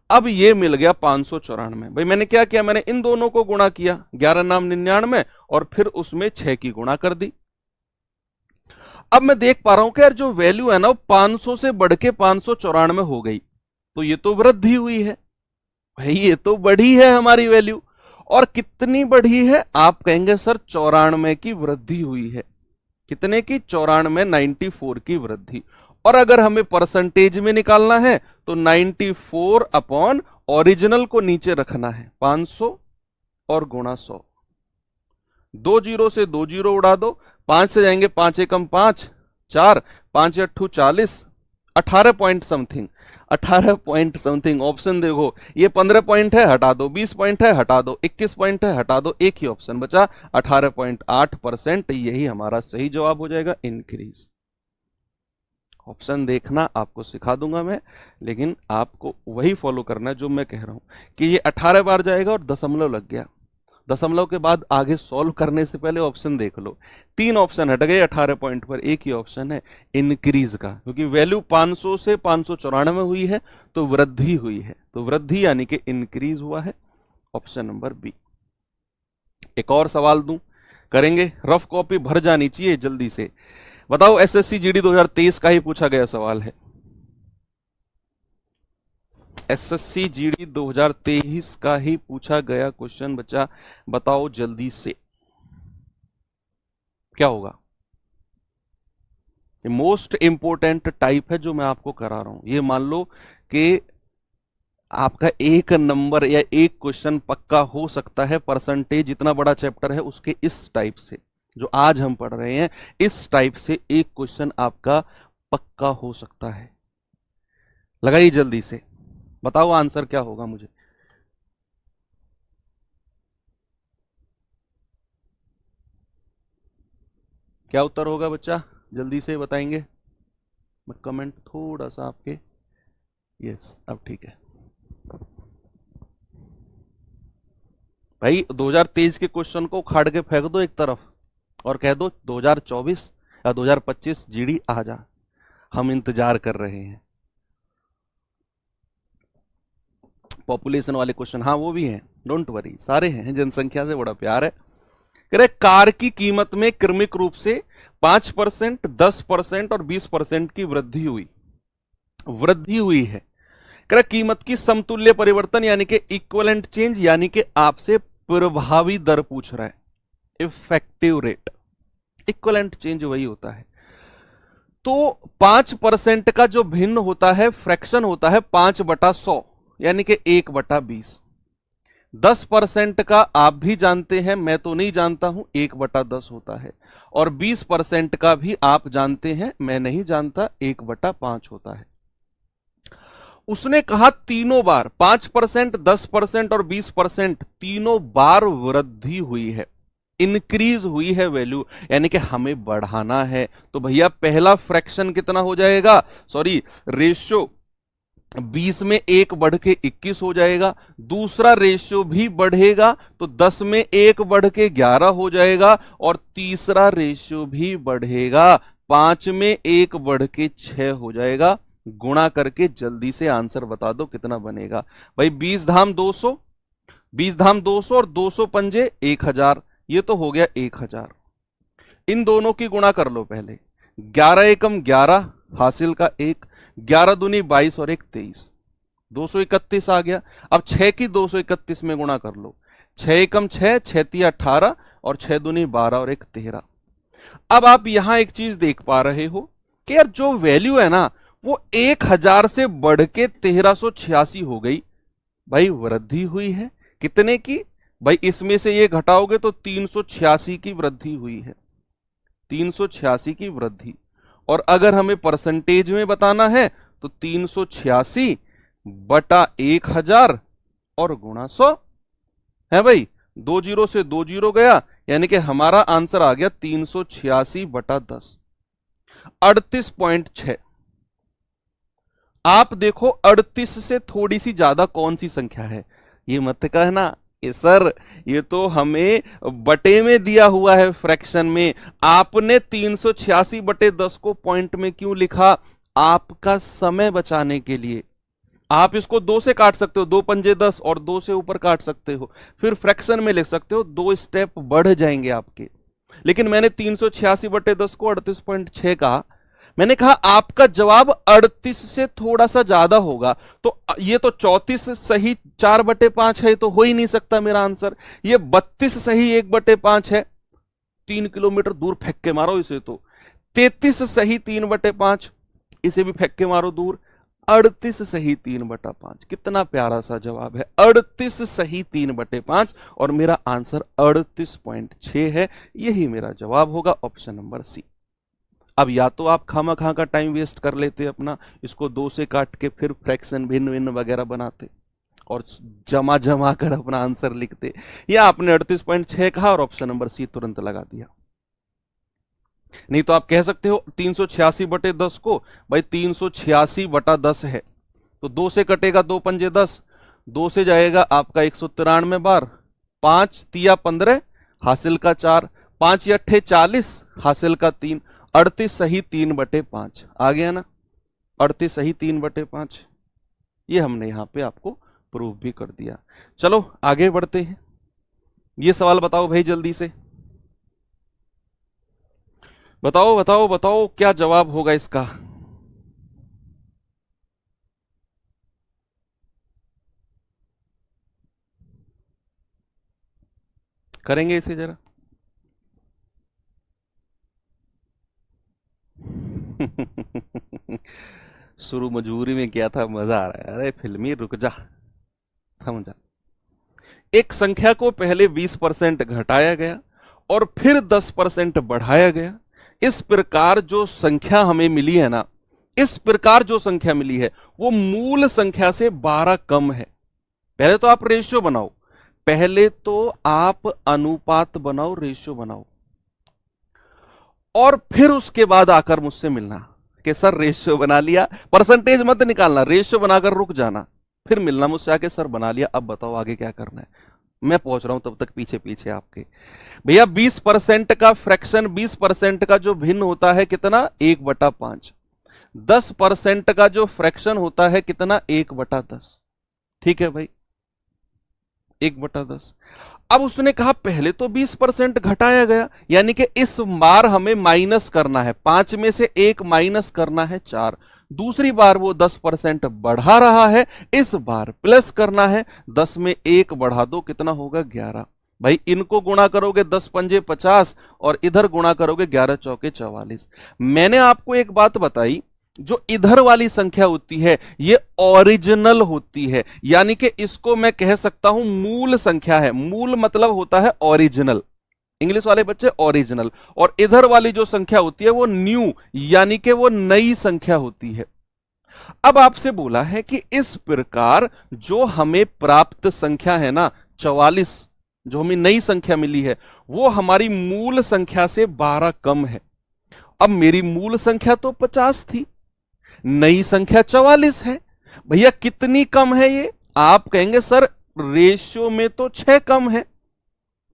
अब ये मिल गया 594। भाई मैंने क्या किया? मैंने इन दोनों को गुणा किया, 11 नाम 99, और फिर उसमें 6 की गुणा कर दी। अब मैं देख पा रहा हूं कि यार जो वैल्यू है ना वो 500 से बढ़ के 594 हो गई, तो ये तो वृद्धि हुई है भाई, ये तो बढ़ी है हमारी वैल्यू। और कितनी बढ़ी है? आप कहेंगे सर 94 की वृद्धि हुई है। कितने की? 94, 94 की वृद्धि। और अगर हमें परसेंटेज में निकालना है तो 94 अपॉन ओरिजिनल को नीचे रखना है, 500 और गुणा 100। 2 जीरो से 2 जीरो उड़ा दो, 5 से जाएंगे 5 एकम 5, 4, 5 अट्ठू 40, 18 point something, 18 point something. Option देखो, ये 15 पॉइंट है हटा दो, 20 पॉइंट है हटा दो, 21 पॉइंट है हटा दो, एक ही ऑप्शन बचा 18.8%। यही हमारा सही जवाब हो जाएगा, इंक्रीज। ऑप्शन देखना आपको सिखा दूंगा मैं, लेकिन आपको वही फॉलो करना है जो मैं कह रहा हूं कि ये 18 बार जाएगा और दशमलव लग गया। दशमलव के बाद आगे सॉल्व करने से पहले ऑप्शन देख लो, 3 ऑप्शन हट गए 18 पॉइंट पर, एक ही ऑप्शन है इंक्रीज का, क्योंकि वैल्यू 500 से 594 हुई है तो वृद्धि हुई है, तो वृद्धि यानी कि इंक्रीज हुआ है। Option number B. एक और सवाल दूं, करेंगे, रफ कॉपी भर जानी चाहिए जल्दी से। बताओ, एसएससी जीडी 2023 का ही पूछा गया सवाल है, एसएससी जीडी 2023 का ही पूछा गया क्वेश्चन बच्चा, बताओ जल्दी से क्या होगा। ये मोस्ट इंपोर्टेंट टाइप है जो मैं आपको करा रहा हूं। ये मान लो कि आपका एक नंबर या एक क्वेश्चन पक्का हो सकता है परसेंटेज, जितना बड़ा चैप्टर है उसके इस टाइप से जो आज हम पढ़ रहे हैं, इस टाइप से एक क्वेश्चन आपका पक्का हो सकता है। लगाइए जल्दी से, बताओ आंसर क्या होगा मुझे। क्या उत्तर होगा बच्चा, जल्दी से बताएंगे। मैं कमेंट थोड़ा सा आपके, यस अब ठीक है भाई। 2023 के क्वेश्चन को उखाड़ के फेंक दो एक तरफ और कह दो 2024 या 2025 जीडी आ जा, हम इंतजार कर रहे हैं। पॉपुलेशन वाले क्वेश्चन हाँ वो भी हैं, डोंट वरी, सारे हैं, जनसंख्या से बड़ा प्यार है। कह रहे कार की कीमत में क्रमिक रूप से 5%, 10% और 20% की वृद्धि हुई है। कह रहे कीमत की समतुल्य परिवर्तन यानी कि इक्वलेंट चेंज, यानी कि आपसे प्रभावी दर पूछ रहा है, इफेक्टिव रेट। इक्वलेंट चेंज वही होता है। तो 5% का जो भिन्न होता है, फ्रैक्शन होता है 5/100 यानी कि 1/20। 10% का आप भी जानते हैं, मैं तो नहीं जानता हूं, 1/10 होता है। और 20% का भी आप जानते हैं, मैं नहीं जानता, 1/5 होता है। उसने कहा तीनों बार 5%, 10% और 20% तीनों बार वृद्धि हुई है, इंक्रीज हुई है वैल्यू, यानी कि हमें बढ़ाना है। तो भैया पहला फ्रैक्शन कितना हो जाएगा, सॉरी रेशियो 20 में 1 बढ़ के 21 हो जाएगा। दूसरा रेशियो भी बढ़ेगा तो 10 में 1 बढ़ के 11 हो जाएगा। और तीसरा रेशियो भी बढ़ेगा, 5 में 1 बढ़ के 6 हो जाएगा। गुणा करके जल्दी से आंसर बता दो कितना बनेगा भाई। 20 धाम 200, 20 धाम 200 और 200 पंजे 1000, ये तो हो गया 1000। इन दोनों की गुणा कर लो पहले, 11 एकम 11 हासिल का 1, 11 दूनी 22 और 1 23, 231 आ गया। अब 6 की 231 में गुणा कर लो, 6 एकम 6, 6 तिया 18 और 6 दूनी 12 और 1 13। अब आप यहां एक चीज देख पा रहे हो कि यार जो वैल्यू है ना वो 1000 से बढ़ के 1386 हो गई। भाई वृद्धि हुई है कितने की, भाई इसमें से ये घटाओगे तो 386 की वृद्धि हुई है, 386 की वृद्धि। और अगर हमें परसेंटेज में बताना है तो 386 बटा 1000 और गुणा 100 है भाई। 2 जीरो से 2 जीरो गया, यानी कि हमारा आंसर आ गया 386 बटा 10, 38.6। आप देखो 38 से थोड़ी सी ज्यादा कौन सी संख्या है, ये मत कहना कि सर ये तो हमें बटे में दिया हुआ है, फ्रैक्शन में। आपने 386 बटे 10 को पॉइंट में क्यों लिखा, आपका समय बचाने के लिए। आप इसको 2 से काट सकते हो, 2 पंजे 10 और 2 से ऊपर काट सकते हो, फिर फ्रैक्शन में लिख सकते हो, 2 स्टेप बढ़ जाएंगे आपके। लेकिन मैंने 386 बटे 10 को 38.6 कहा, मैंने कहा आपका जवाब 38 से थोड़ा सा ज्यादा होगा। तो ये तो 34 सही 4/5 है, तो हो ही नहीं सकता मेरा आंसर। ये 32 सही 1/5 है, 3 किलोमीटर दूर फेंक के मारो इसे। तो 33 सही 3/5, इसे भी फेंक के मारो दूर। 38 सही 3/5, कितना प्यारा सा जवाब है, 38 सही 3/5। और मेरा आंसर 38.6 है, यही मेरा जवाब होगा, ऑप्शन नंबर सी। अब या तो आप खामा खा का टाइम वेस्ट कर लेते अपना, इसको 2 से काट के फिर फ्रैक्शन भिन्न भिन्न वगैरह बनाते और जमा जमा कर अपना आंसर लिखते, या आपने 38.6 कहा और ऑप्शन नंबर सी तुरंत लगा दिया। नहीं तो आप कह सकते हो 386 बटे 10 को, भाई 386 बटा 10 है तो 2 से कटेगा, 2 पंजे 10, 2 से जाएगा आपका 193 बार, 5 तिया 15 हासिल का 4, 5 या 40 हासिल का 3, 38 सही 3/5 आ गया ना, 38 सही 3/5। ये हमने यहां पे आपको प्रूव भी कर दिया। चलो आगे बढ़ते हैं। ये सवाल बताओ भाई जल्दी से, बताओ बताओ बताओ क्या जवाब होगा इसका। करेंगे इसे जरा। शुरू मजबूरी में किया था, मजा आ रहा है, अरे फिल्मी रुक जा। समझा? एक संख्या को पहले 20% घटाया गया और फिर 10% बढ़ाया गया। इस प्रकार जो संख्या हमें मिली है ना, इस प्रकार जो संख्या मिली है वो मूल संख्या से 12 कम है। पहले तो आप रेशियो बनाओ, पहले तो आप अनुपात बनाओ, रेशियो बनाओ, और फिर उसके बाद आकर मुझसे मिलना कि सर रेशियो बना लिया। परसेंटेज मत निकालना, रेशियो बनाकर रुक जाना, फिर मिलना मुझसे आके, सर बना लिया, अब बताओ आगे क्या करना है। मैं पहुंच रहा हूं तब तक पीछे पीछे आपके। भैया 20% का फ्रैक्शन, 20% का जो भिन्न होता है कितना, 1/5। 10% का जो फ्रैक्शन होता है कितना, 1/10। ठीक है भाई, 1/10। अब उसने कहा पहले तो 20% घटाया गया, यानी कि इस बार हमें माइनस करना है, 5 में से 1 माइनस करना है 4। दूसरी बार वो 10% बढ़ा रहा है, इस बार प्लस करना है, 10 में 1 बढ़ा दो, कितना होगा, 11। भाई इनको गुणा करोगे 10 पंजे 50 और इधर गुणा करोगे 11 चौके 44। मैंने आपको एक बात बताई, जो इधर वाली संख्या होती है ये ओरिजिनल होती है, यानी कि इसको मैं कह सकता हूं मूल संख्या है। मूल मतलब होता है ओरिजिनल, इंग्लिश वाले बच्चे ओरिजिनल। और इधर वाली जो संख्या होती है वो न्यू, यानी कि वो नई संख्या होती है। अब आपसे बोला है कि इस प्रकार जो हमें प्राप्त संख्या है ना 44, जो हमें नई संख्या मिली है, वो हमारी मूल संख्या से 12 कम है। अब मेरी मूल संख्या तो 50 थी, नई संख्या 44 है। भैया कितनी कम है ये? आप कहेंगे सर रेशियो में तो 6 कम है।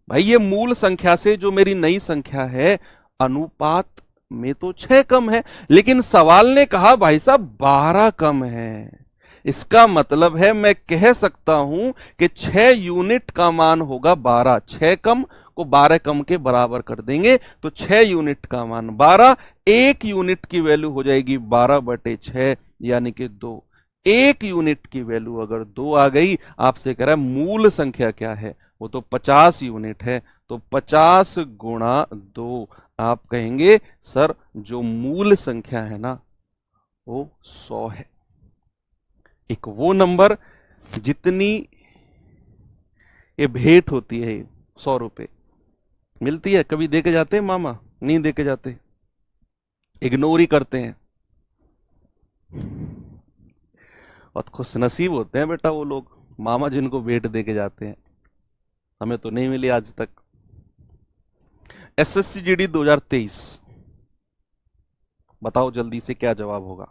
भाई ये मूल संख्या से जो मेरी नई संख्या है अनुपात में तो 6 कम है, लेकिन सवाल ने कहा भाई साहब 12 कम है। इसका मतलब है मैं कह सकता हूं कि 6 यूनिट का मान होगा 12। 6 कम को 12 कम के बराबर कर देंगे तो 6 यूनिट का मान 12। 1 यूनिट की वैल्यू हो जाएगी 12/6 यानी कि 2। 1 यूनिट की वैल्यू अगर 2 आ गई, आपसे कह रहा है मूल संख्या क्या है, वो तो 50 यूनिट है। तो 50 गुणा 2, आप कहेंगे सर जो मूल संख्या है ना वो 100 है। एक वो नंबर जितनी ये भेंट होती है, 100 रुपए मिलती है, कभी दे के जाते हैं मामा? नहीं दे के जाते, इग्नोर ही करते हैं। और खुश नसीब होते हैं बेटा वो लोग, मामा जिनको भेंट दे के जाते हैं। हमें तो नहीं मिली आज तक। एसएससी जीडी 2023, बताओ जल्दी से क्या जवाब होगा।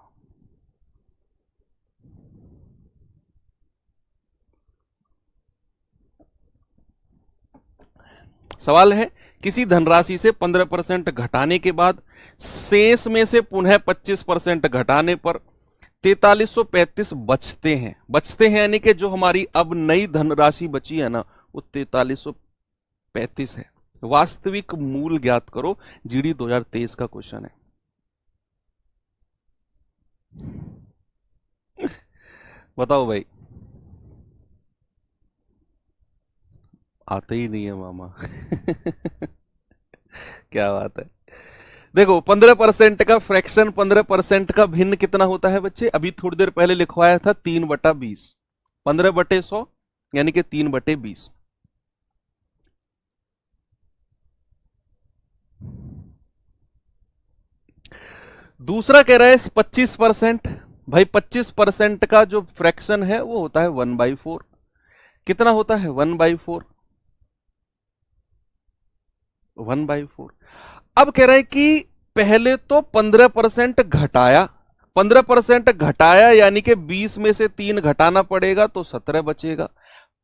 सवाल है किसी धनराशि से 15% घटाने के बाद शेष में से पुनः 25% घटाने पर 4335 बचते हैं। बचते हैं यानी कि जो हमारी अब नई धनराशि बची है ना वो 4335 है। वास्तविक मूल ज्ञात करो, जीडी 2023 का क्वेश्चन है। बताओ भाई, आते ही नहीं है मामा। क्या बात है। देखो 15% का फ्रैक्शन, 15% का भिन्न कितना होता है बच्चे? अभी थोड़ी देर पहले लिखवाया था 3/20। 15/100 यानी कि 3/20। दूसरा कह रहा है 25%। भाई 25% का जो फ्रैक्शन है वो होता है 1/4। कितना होता है? 1/4। 1/4। अब कह रहा है कि पहले तो 15% घटाया, 15% घटाया यानी कि 20 में से 3 घटाना पड़ेगा तो 17 बचेगा।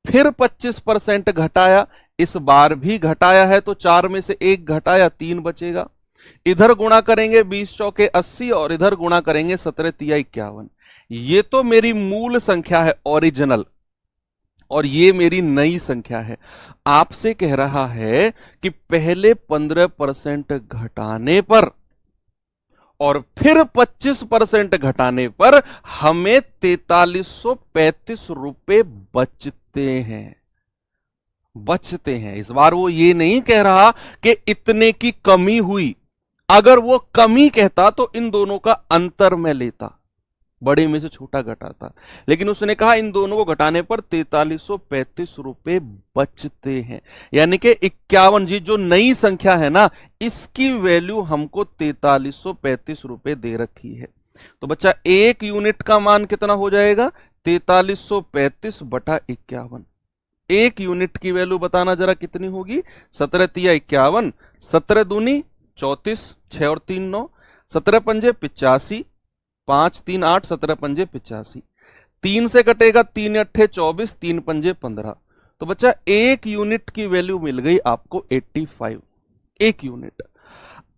फिर 25% घटाया, इस बार भी घटाया है तो 4 में से 1 घटाया, 3 बचेगा। इधर गुणा करेंगे 20 चौके 80 और इधर गुणा करेंगे 17 तिया 51। ये तो मेरी मूल संख्या है ओरिजिनल, और ये मेरी नई संख्या है। आपसे कह रहा है कि पहले 15% घटाने पर और फिर 25% घटाने पर हमें 4335 रुपए बचते हैं। बचते हैं। इस बार वो ये नहीं कह रहा कि इतने की कमी हुई। अगर वो कमी कहता तो इन दोनों का अंतर मैं लेता। बड़े में से छोटा घटा था, लेकिन उसने कहा इन दोनों को घटाने पर 4335 रुपए बचते हैं। यानी कि 51, जी जो नई संख्या है ना, इसकी वैल्यू हमको 4335 रुपए दे रखी है। तो बच्चा एक यूनिट का मान कितना हो जाएगा, 4335 बटा 51। एक यूनिट की वैल्यू बताना जरा कितनी होगी, 17 तिया 51, 17 दूनी 34, 6 और 3 9, 17 पंजे 85, 5 3 8, 17 पंजे 85, 3 से कटेगा 3 अट्ठे 24, 3 पंजे 15। तो बच्चा एक यूनिट की वैल्यू मिल गई आपको 85, एक यूनिट।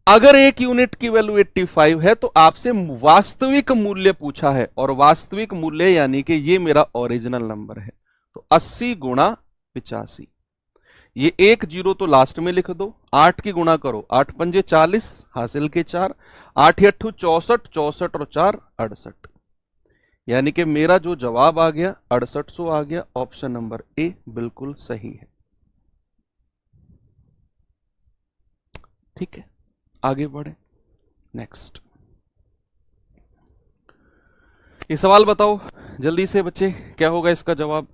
अगर एक यूनिट की वैल्यू 85 है तो आपसे वास्तविक मूल्य पूछा है, और वास्तविक मूल्य यानी कि ये मेरा ओरिजिनल नंबर है। तो 80 गुणा 85, ये एक जीरो तो लास्ट में लिख दो, 8 की गुणा करो, 8 पंजे 40, हासिल के 4, 8 अट्ठू 64, 64 और 4 68। यानी कि मेरा जो जवाब आ गया 6800 आ गया। ऑप्शन नंबर ए बिल्कुल सही है। ठीक है, आगे बढ़े। नेक्स्ट, ये सवाल बताओ जल्दी से बच्चे, क्या होगा इसका जवाब।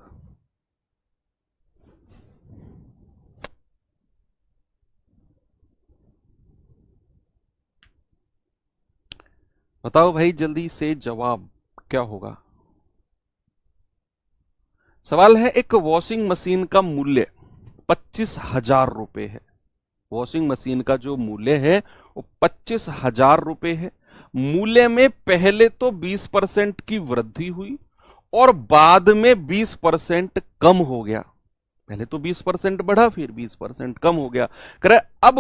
बताओ भाई जल्दी से जवाब क्या होगा। सवाल है, एक वॉशिंग मशीन का मूल्य 25,000 रुपए है। वॉशिंग मशीन का जो मूल्य है वो 25,000 रुपए है। मूल्य में पहले तो 20% की वृद्धि हुई और बाद में 20% कम हो गया। पहले तो 20% बढ़ा, फिर 20% कम हो गया। करे अब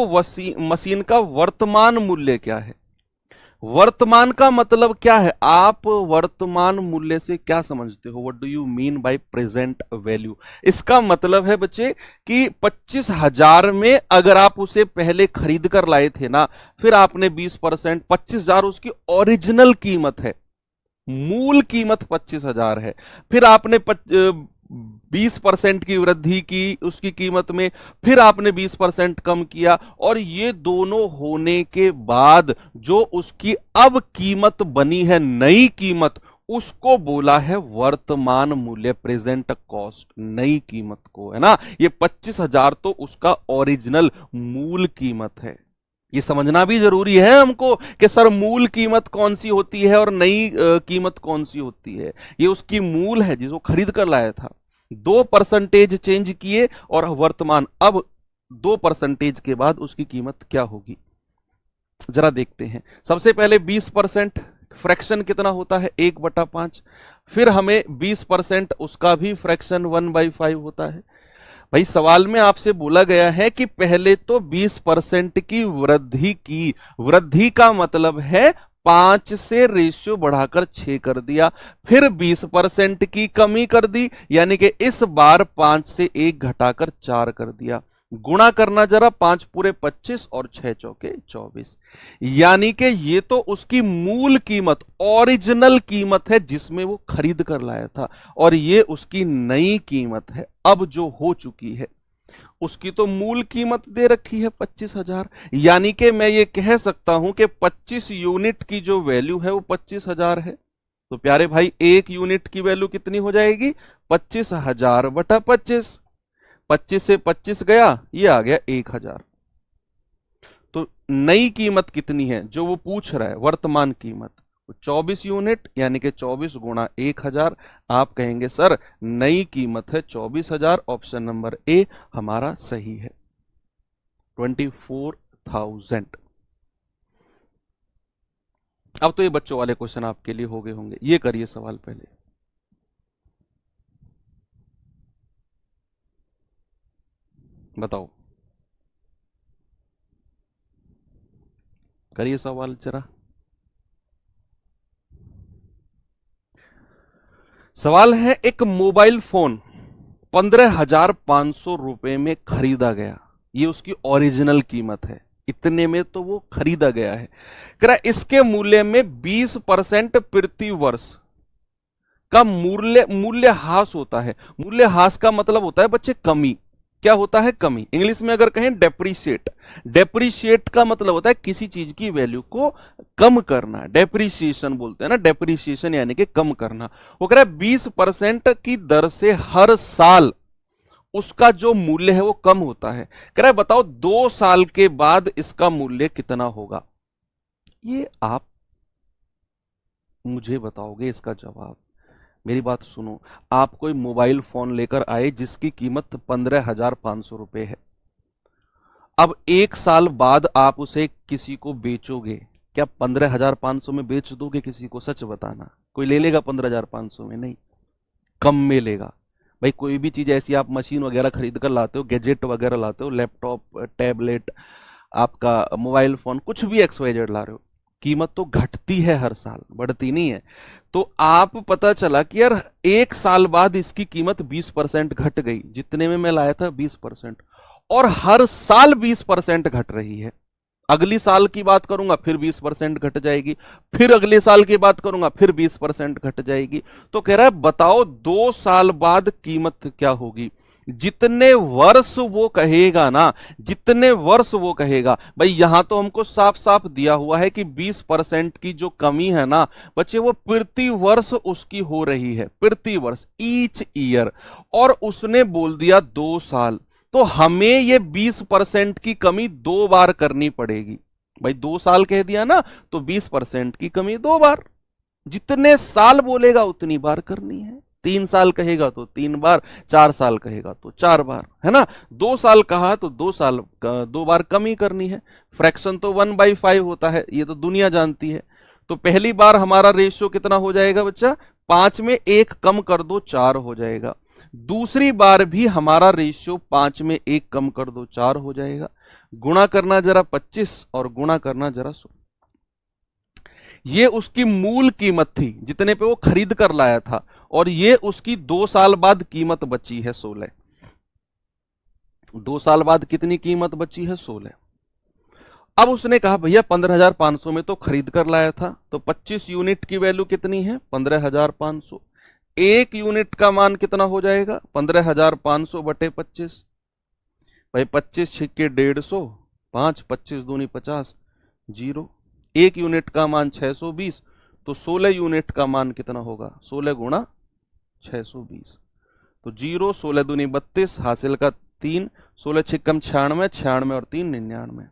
मशीन का वर्तमान मूल्य क्या है। वर्तमान का मतलब क्या है, आप वर्तमान मूल्य से क्या समझते हो, what do you mean by present value. इसका मतलब है बच्चे कि 25,000 में अगर आप उसे पहले खरीद कर लाए थे ना, फिर आपने 20%, 25,000 उसकी ओरिजिनल कीमत है, मूल कीमत 25,000 है, फिर आपने 20% की वृद्धि की उसकी कीमत में, फिर आपने 20% कम किया, और ये दोनों होने के बाद जो उसकी अब कीमत बनी है, नई कीमत, उसको बोला है वर्तमान मूल्य, प्रेजेंट कॉस्ट, नई कीमत को, है ना। ये 25,000 तो उसका ओरिजिनल मूल कीमत है। ये समझना भी जरूरी है हमको कि सर मूल कीमत कौन सी होती है और नई कीमत कौन सी होती है। ये उसकी मूल है जिसको खरीद कर लाया था। 2% चेंज किए और वर्तमान, अब 2% के बाद उसकी कीमत क्या होगी जरा देखते हैं। सबसे पहले 20%, फ्रैक्शन कितना होता है 1/5, फिर हमें 20% उसका भी फ्रैक्शन 1/5 होता है। भाई सवाल में आपसे बोला गया है कि पहले तो 20% की वृद्धि की, वृद्धि का मतलब है 5 से रेशियो बढ़ाकर 6 कर दिया, फिर 20% की कमी कर दी, यानी कि इस बार 5 से 1 घटाकर 4 कर दिया। गुणा करना जरा, 5 पूरे 25 और 6 चौके 24, यानी कि ये तो उसकी मूल कीमत, ओरिजिनल कीमत है जिसमें वो खरीद कर लाया था, और ये उसकी नई कीमत है अब जो हो चुकी है। उसकी तो मूल कीमत दे रखी है 25,000, यानी कि मैं ये कह सकता हूं कि 25 यूनिट की जो वैल्यू है वो 25,000 है। तो प्यारे भाई एक यूनिट की वैल्यू कितनी हो जाएगी, 25,000 बटा 25, 25 से 25 गया, ये आ गया 1,000। तो नई कीमत कितनी है जो वो पूछ रहा है, वर्तमान कीमत 24 यूनिट, यानी कि 24 गुणा 1,000। आप कहेंगे सर नई कीमत है 24,000। ऑप्शन नंबर ए हमारा सही है, 24,000। अब तो ये बच्चों वाले क्वेश्चन आपके लिए हो गए होंगे। ये करिए सवाल पहले, बताओ करिए सवाल जरा। सवाल है, एक मोबाइल फोन 15,500 रुपए में खरीदा गया, ये उसकी ओरिजिनल कीमत है, इतने में तो वो खरीदा गया है। कह इसके मूल्य में 20% प्रति वर्ष का मूल्य ह्रास होता है। मूल्य ह्रास का मतलब होता है बच्चे कमी, क्या होता है? कमी। इंग्लिश में अगर कहें डेप्रीशिएट, डेप्रीशिएट का मतलब होता है किसी चीज की वैल्यू को कम करना, डेप्रीशिएशन बोलते हैं ना, डेप्रीशिएशन यानी कि कम करना। वो कह रहा है 20% की दर से हर साल उसका जो मूल्य है वो कम होता है। कह रहा है बताओ 2 साल के बाद इसका मूल्य कितना होगा? ये आप मुझे बताओगे इसका जवाब। मेरी बात सुनो, आप कोई मोबाइल फोन लेकर आए जिसकी कीमत 15,500 रुपए है। अब 1 साल बाद आप उसे किसी को बेचोगे, क्या 15,500 में बेच दोगे किसी को? सच बताना, कोई ले लेगा 15,500 में? नहीं, कम में लेगा। भाई कोई भी चीज ऐसी आप मशीन वगैरह खरीद कर लाते हो, गैजेट वगैरह लाते हो, लैपटॉप, टैबलेट, आपका मोबाइल फोन, कुछ भी XYZ ला रहे हो, कीमत तो घटती है हर साल, बढ़ती नहीं है। तो आप पता चला कि यार 1 साल बाद इसकी कीमत 20% घट गई, जितने में मैं लाया था 20%, और हर साल 20% घट रही है। अगली साल की बात करूंगा फिर 20% घट जाएगी, फिर अगले साल की बात करूंगा फिर 20% घट जाएगी। तो कह रहा है बताओ 2 साल बाद कीमत क्या होगी? जितने वर्ष वो कहेगा ना, जितने वर्ष वो कहेगा। भाई यहां तो हमको साफ साफ दिया हुआ है कि 20% की जो कमी है ना बच्चे, वो प्रति वर्ष उसकी हो रही है, प्रति वर्ष, ईच ईयर, और उसने बोल दिया 2 साल। तो हमें ये 20% की कमी 2 बार करनी पड़ेगी। भाई 2 साल कह दिया ना, तो 20% की कमी 2 बार, जितने साल बोलेगा उतनी बार करनी है। 3 साल कहेगा तो 3 बार, 4 साल कहेगा तो 4 बार, है ना। 2 साल कहा तो 2 साल 2 बार कमी करनी है। फ्रैक्शन तो 1/5 होता है, ये तो दुनिया जानती है। तो पहली बार हमारा रेशियो कितना हो जाएगा बच्चा? 5 में 1 कम कर दो 4 हो जाएगा। दूसरी बार भी हमारा रेशियो 5 में 1 कम कर दो 4 हो जाएगा। गुणा करना जरा 25 और गुणा करना जरा 100। ये उसकी मूल कीमत थी जितने पे वो खरीद कर लाया था, और ये उसकी 2 साल बाद कीमत बची है 16। 2 साल बाद कितनी कीमत बची है? 16। अब उसने कहा भैया 15,500 में तो खरीद कर लाया था, तो 25 यूनिट की वैल्यू कितनी है? 15,500। 1 यूनिट का मान कितना हो जाएगा? 15,500 बटे 25। भाई 25 छिक्के 150, 5 25 दूनी 50, 0। 1 यूनिट का मान 620, तो 16 यूनिट का मान कितना होगा? 16 गुणा 620, तो 0, 16 दूनी 32, हासिल का 3, 16 छिक्कम 96, 96 और 3 99।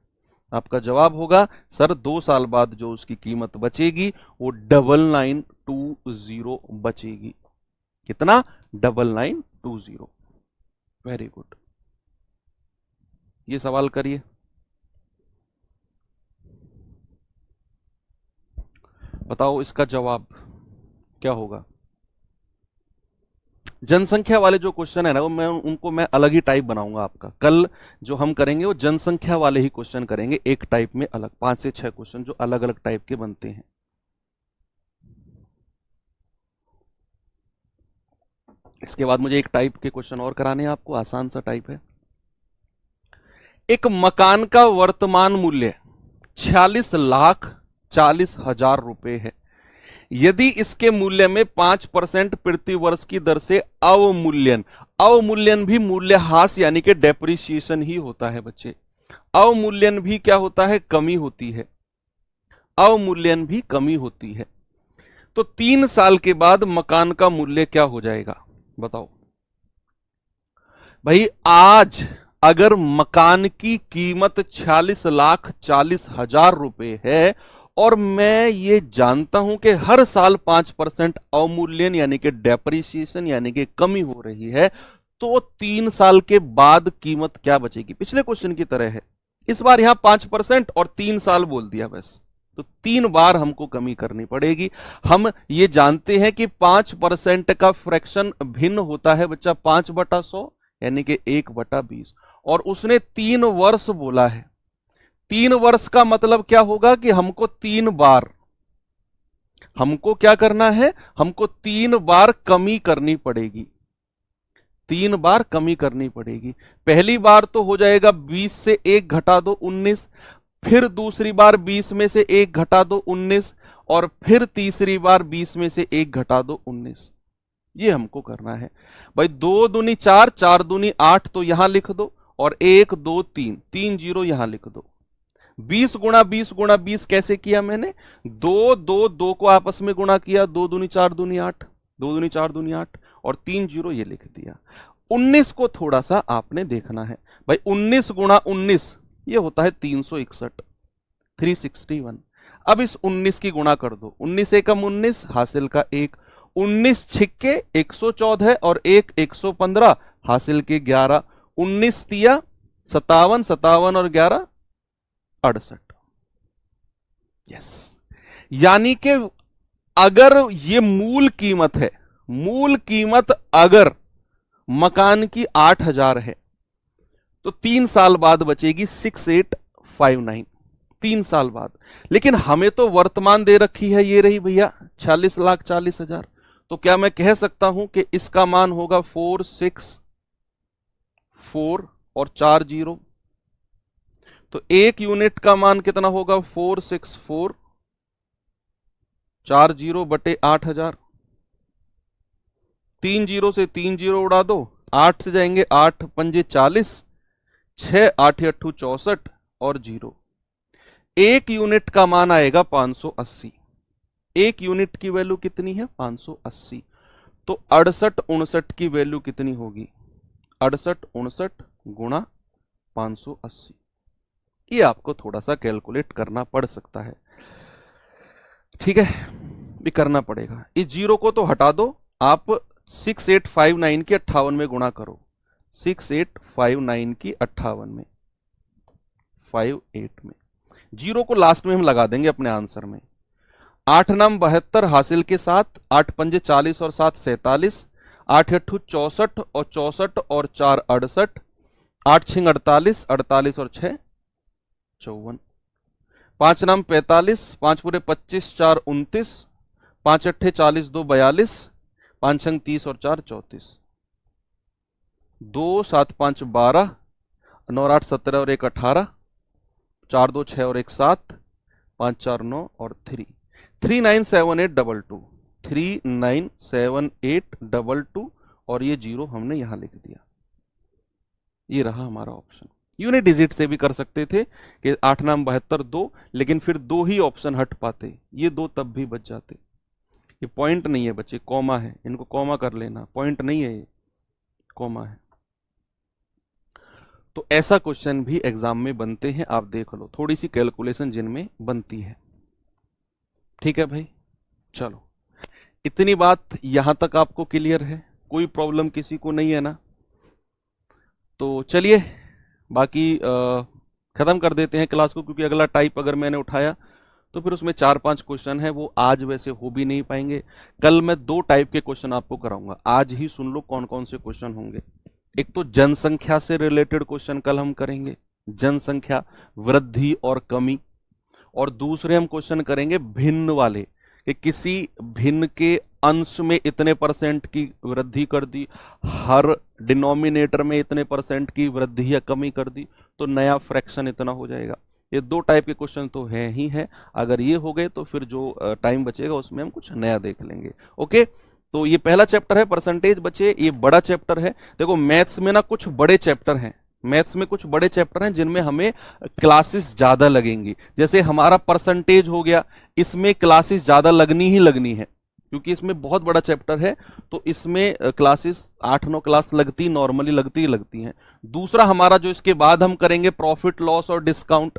आपका जवाब होगा सर 2 साल बाद जो उसकी कीमत बचेगी वो 9920 बचेगी। कितना? 9920। Very good. ये सवाल करिए। बताओ इसका जवाब क्या होगा? जनसंख्या वाले जो क्वेश्चन है ना, वो उनको मैं अलग ही टाइप बनाऊंगा। आपका कल जो हम करेंगे वो जनसंख्या वाले ही क्वेश्चन करेंगे, एक टाइप में अलग, 5 से 6 क्वेश्चन जो अलग अलग टाइप के बनते हैं। इसके बाद मुझे एक टाइप के क्वेश्चन और कराने हैं आपको, आसान सा टाइप है। एक मकान का वर्तमान मूल्य 46,40,000 रुपए है। यदि इसके मूल्य में 5% प्रति वर्ष की दर से अवमूल्यन, अवमूल्यन भी मूल्यह्रास यानी कि डेप्रिसिएशन ही होता है बच्चे। अवमूल्यन भी क्या होता है? कमी होती है। अवमूल्यन भी कमी होती है। तो 3 साल के बाद मकान का मूल्य क्या हो जाएगा? बताओ भाई। आज अगर मकान की कीमत 46,40,000 रुपए है, और मैं ये जानता हूं कि हर साल 5% अवमूल्यन यानी कि डेप्रिसिएशन यानी कि कमी हो रही है, तो 3 साल के बाद कीमत क्या बचेगी? पिछले क्वेश्चन की तरह है, इस बार यहां 5% और 3 साल बोल दिया बस, तो 3 बार हमको कमी करनी पड़ेगी। हम ये जानते हैं कि 5% का फ्रैक्शन भिन्न होता है बच्चा 5/100 यानी कि 1/20, और उसने 3 वर्ष बोला है। 3 वर्ष का मतलब क्या होगा कि हमको 3 बार, हमको क्या करना है? हमको 3 बार कमी करनी पड़ेगी। 3 बार कमी करनी पड़ेगी। पहली बार तो हो जाएगा 20 से 1 घटा दो 19, फिर दूसरी बार 20 में से 1 घटा दो 19, और फिर तीसरी बार 20 में से 1 घटा दो 19। ये हमको करना है भाई। 2 दूनी 4, 4 दूनी 8, तो यहां लिख दो, और 1 2 3, 3 जीरो यहां लिख दो। 20 गुणा 20 गुणा 20 कैसे किया मैंने? 2 2 2 को आपस में गुणा किया, 2 दूनी 4 दूनी 8, 2 दूनी 4 दूनी 8, और 3 जीरो ये लिख दिया। 19 को थोड़ा सा आपने देखना है भाई। 19 गुणा 19 ये होता है 361, 361। अब इस 19 की गुणा कर दो, 19 एकम 19, हासिल का 1, 19 छिक्के 114 और 1 115, हासिल के 11, 19 तिया 57, 57 और 11 68। यस, यानी कि अगर ये मूल कीमत है, मूल कीमत अगर मकान की 8000 है, तो 3 साल बाद बचेगी 6859, 3 साल बाद। लेकिन हमें तो वर्तमान दे रखी है, ये रही भैया 46,40,000। तो क्या मैं कह सकता हूं कि इसका मान होगा 464 और 4 जीरो, तो एक यूनिट का मान कितना होगा? 464 4 जीरो बटे 8000। 3 जीरो से 3 जीरो उड़ा दो, 8 से जाएंगे 8 पंजे 40, 6 8 अट्ठू 64 और जीरो। एक यूनिट का मान आएगा 580। एक यूनिट की वैल्यू कितनी है? 580। तो 68 59 की वैल्यू कितनी होगी? 68 59 गुणा 580। ये आपको थोड़ा सा कैलकुलेट करना पड़ सकता है, ठीक है, भी करना पड़ेगा। इस जीरो को तो हटा दो, आप 6859 की 58 में गुणा करो, 6859 की 58 में, 58 में, जीरो को लास्ट में हम लगा देंगे अपने आंसर में। 8 नाम 72, हासिल के 7, 8 पंजे 40 और 7 47, 8 अट्ठू 64 और 64 और 4 68, 8 छिंग 48, 48 और 6 54, 5 नाम 45, 5 पूरे 25, 4 29, 5 अट्ठे 40, 2 42, 5 छंग 30 और 4 34, 2 7 5 12, 9 8 17 और 1 18, 4 2 6 और 1 7, 5 4 9 और 3, 397822, 397822, और ये जीरो हमने यहां लिख दिया। ये रहा हमारा ऑप्शन। यूनिट डिजिट से भी कर सकते थे कि 8 नाम 72 2, लेकिन फिर 2 ही ऑप्शन हट पाते, ये 2 तब भी बच जाते। ये पॉइंट नहीं है बच्चे, कॉमा है, इनको कॉमा कर लेना, पॉइंट नहीं है ये, कॉमा है। तो ऐसा क्वेश्चन भी एग्जाम में बनते हैं, आप देख लो, थोड़ी सी कैलकुलेशन जिनमें बनती है, ठीक है भाई। चलो, इतनी बात यहां तक आपको क्लियर है? कोई प्रॉब्लम किसी को नहीं है ना? तो चलिए बाकी खत्म कर देते हैं क्लास को, क्योंकि अगला टाइप अगर मैंने उठाया तो फिर उसमें 4-5 क्वेश्चन है, वो आज वैसे हो भी नहीं पाएंगे। कल मैं 2 टाइप के क्वेश्चन आपको कराऊंगा, आज ही सुन लो कौन कौन से क्वेश्चन होंगे। एक तो जनसंख्या से रिलेटेड क्वेश्चन कल हम करेंगे, जनसंख्या वृद्धि और कमी, और दूसरे हम क्वेश्चन करेंगे भिन्न वाले, कि किसी भिन्न के अंश में इतने % की वृद्धि कर दी, हर डिनोमिनेटर में इतने % की वृद्धि या कमी कर दी, तो नया फ्रैक्शन इतना हो जाएगा। ये 2 टाइप के क्वेश्चन तो है ही है। अगर ये हो गए तो फिर जो टाइम बचेगा उसमें हम कुछ नया देख लेंगे। ओके, तो ये पहला चैप्टर है परसेंटेज बचे, ये बड़ा चैप्टर है। देखो मैथ्स में ना कुछ बड़े चैप्टर हैं, मैथ्स में कुछ बड़े चैप्टर हैं जिनमें हमें क्लासेस ज्यादा लगेंगी। जैसे हमारा परसेंटेज हो गया, इसमें क्लासेस ज्यादा लगनी ही लगनी है, क्योंकि इसमें बहुत बड़ा चैप्टर है, तो इसमें क्लासेस 8-9 क्लास लगती, नॉर्मली लगती ही लगती हैं। दूसरा हमारा जो इसके बाद हम करेंगे प्रॉफिट लॉस और डिस्काउंट,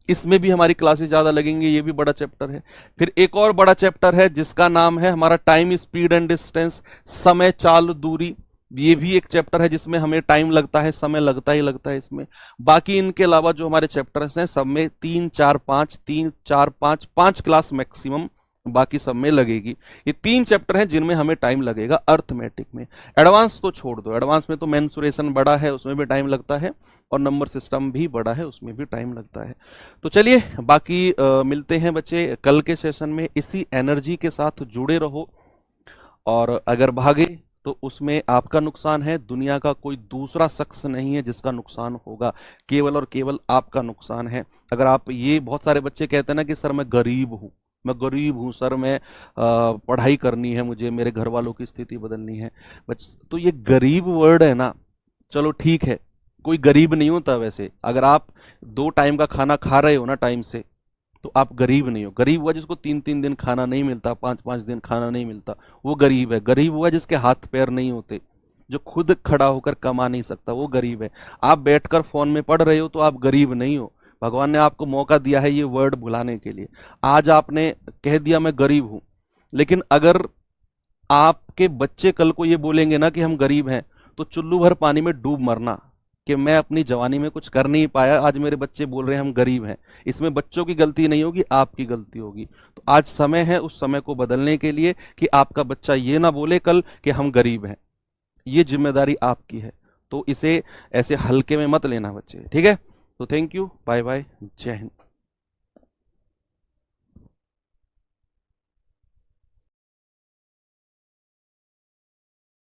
इसमें भी हमारी क्लासेस ज्यादा लगेंगी, ये भी बड़ा चैप्टर है। फिर एक और बड़ा चैप्टर है जिसका नाम है हमारा टाइम स्पीड एंड डिस्टेंस, समय चाल दूरी, ये भी एक चैप्टर है जिसमें हमें टाइम लगता है, समय लगता ही लगता है इसमें। बाकी इनके अलावा जो हमारे चैप्टर्स हैं सब में 3 4 5 5 क्लास मैक्सिमम बाकी सब में लगेगी। ये 3 चैप्टर हैं जिनमें हमें टाइम लगेगा अर्थमेटिक में। एडवांस तो छोड़ दो, एडवांस में तो मेंसुरेशन बड़ा है, उसमें भी टाइम लगता है, और नंबर सिस्टम भी बड़ा है, उसमें भी टाइम लगता है। तो चलिए बाकी मिलते हैं बच्चे कल के सेशन में। इसी एनर्जी के साथ जुड़े रहो, और अगर भागे तो उसमें आपका नुकसान है, दुनिया का कोई दूसरा शख्स नहीं है जिसका नुकसान होगा, केवल और केवल आपका नुकसान है। अगर आप, ये बहुत सारे बच्चे कहते हैं ना कि सर मैं गरीब हूं, मैं गरीब हूँ सर, मैं पढ़ाई करनी है मुझे, मेरे घर वालों की स्थिति बदलनी है। बस तो ये गरीब वर्ड है ना, चलो ठीक है, कोई गरीब नहीं होता वैसे। अगर आप 2 टाइम का खाना खा रहे हो ना टाइम से, तो आप गरीब नहीं हो। गरीब हुआ जिसको 3-3 दिन खाना नहीं मिलता, 5-5 दिन खाना नहीं मिलता, वो गरीब है। गरीब हुआ जिसके हाथ पैर नहीं होते, जो खुद खड़ा होकर कमा नहीं सकता, वो गरीब है। आप बैठकर फोन में पढ़ रहे हो तो आप गरीब नहीं हो। भगवान ने आपको मौका दिया है ये वर्ड भुलाने के लिए। आज आपने कह दिया मैं गरीब हूं, लेकिन अगर आपके बच्चे कल को ये बोलेंगे ना कि हम गरीब हैं, तो चुल्लू भर पानी में डूब मरना कि मैं अपनी जवानी में कुछ कर नहीं पाया, आज मेरे बच्चे बोल रहे हैं हम गरीब हैं। इसमें बच्चों की गलती नहीं होगी, आपकी गलती होगी। तो आज समय है उस समय को बदलने के लिए कि आपका बच्चा ये ना बोले कल कि हम गरीब हैं। ये जिम्मेदारी आपकी है। तो इसे ऐसे हल्के में मत लेना बच्चे, ठीक है। तो थैंक यू, बाय बाय, जय हिंद।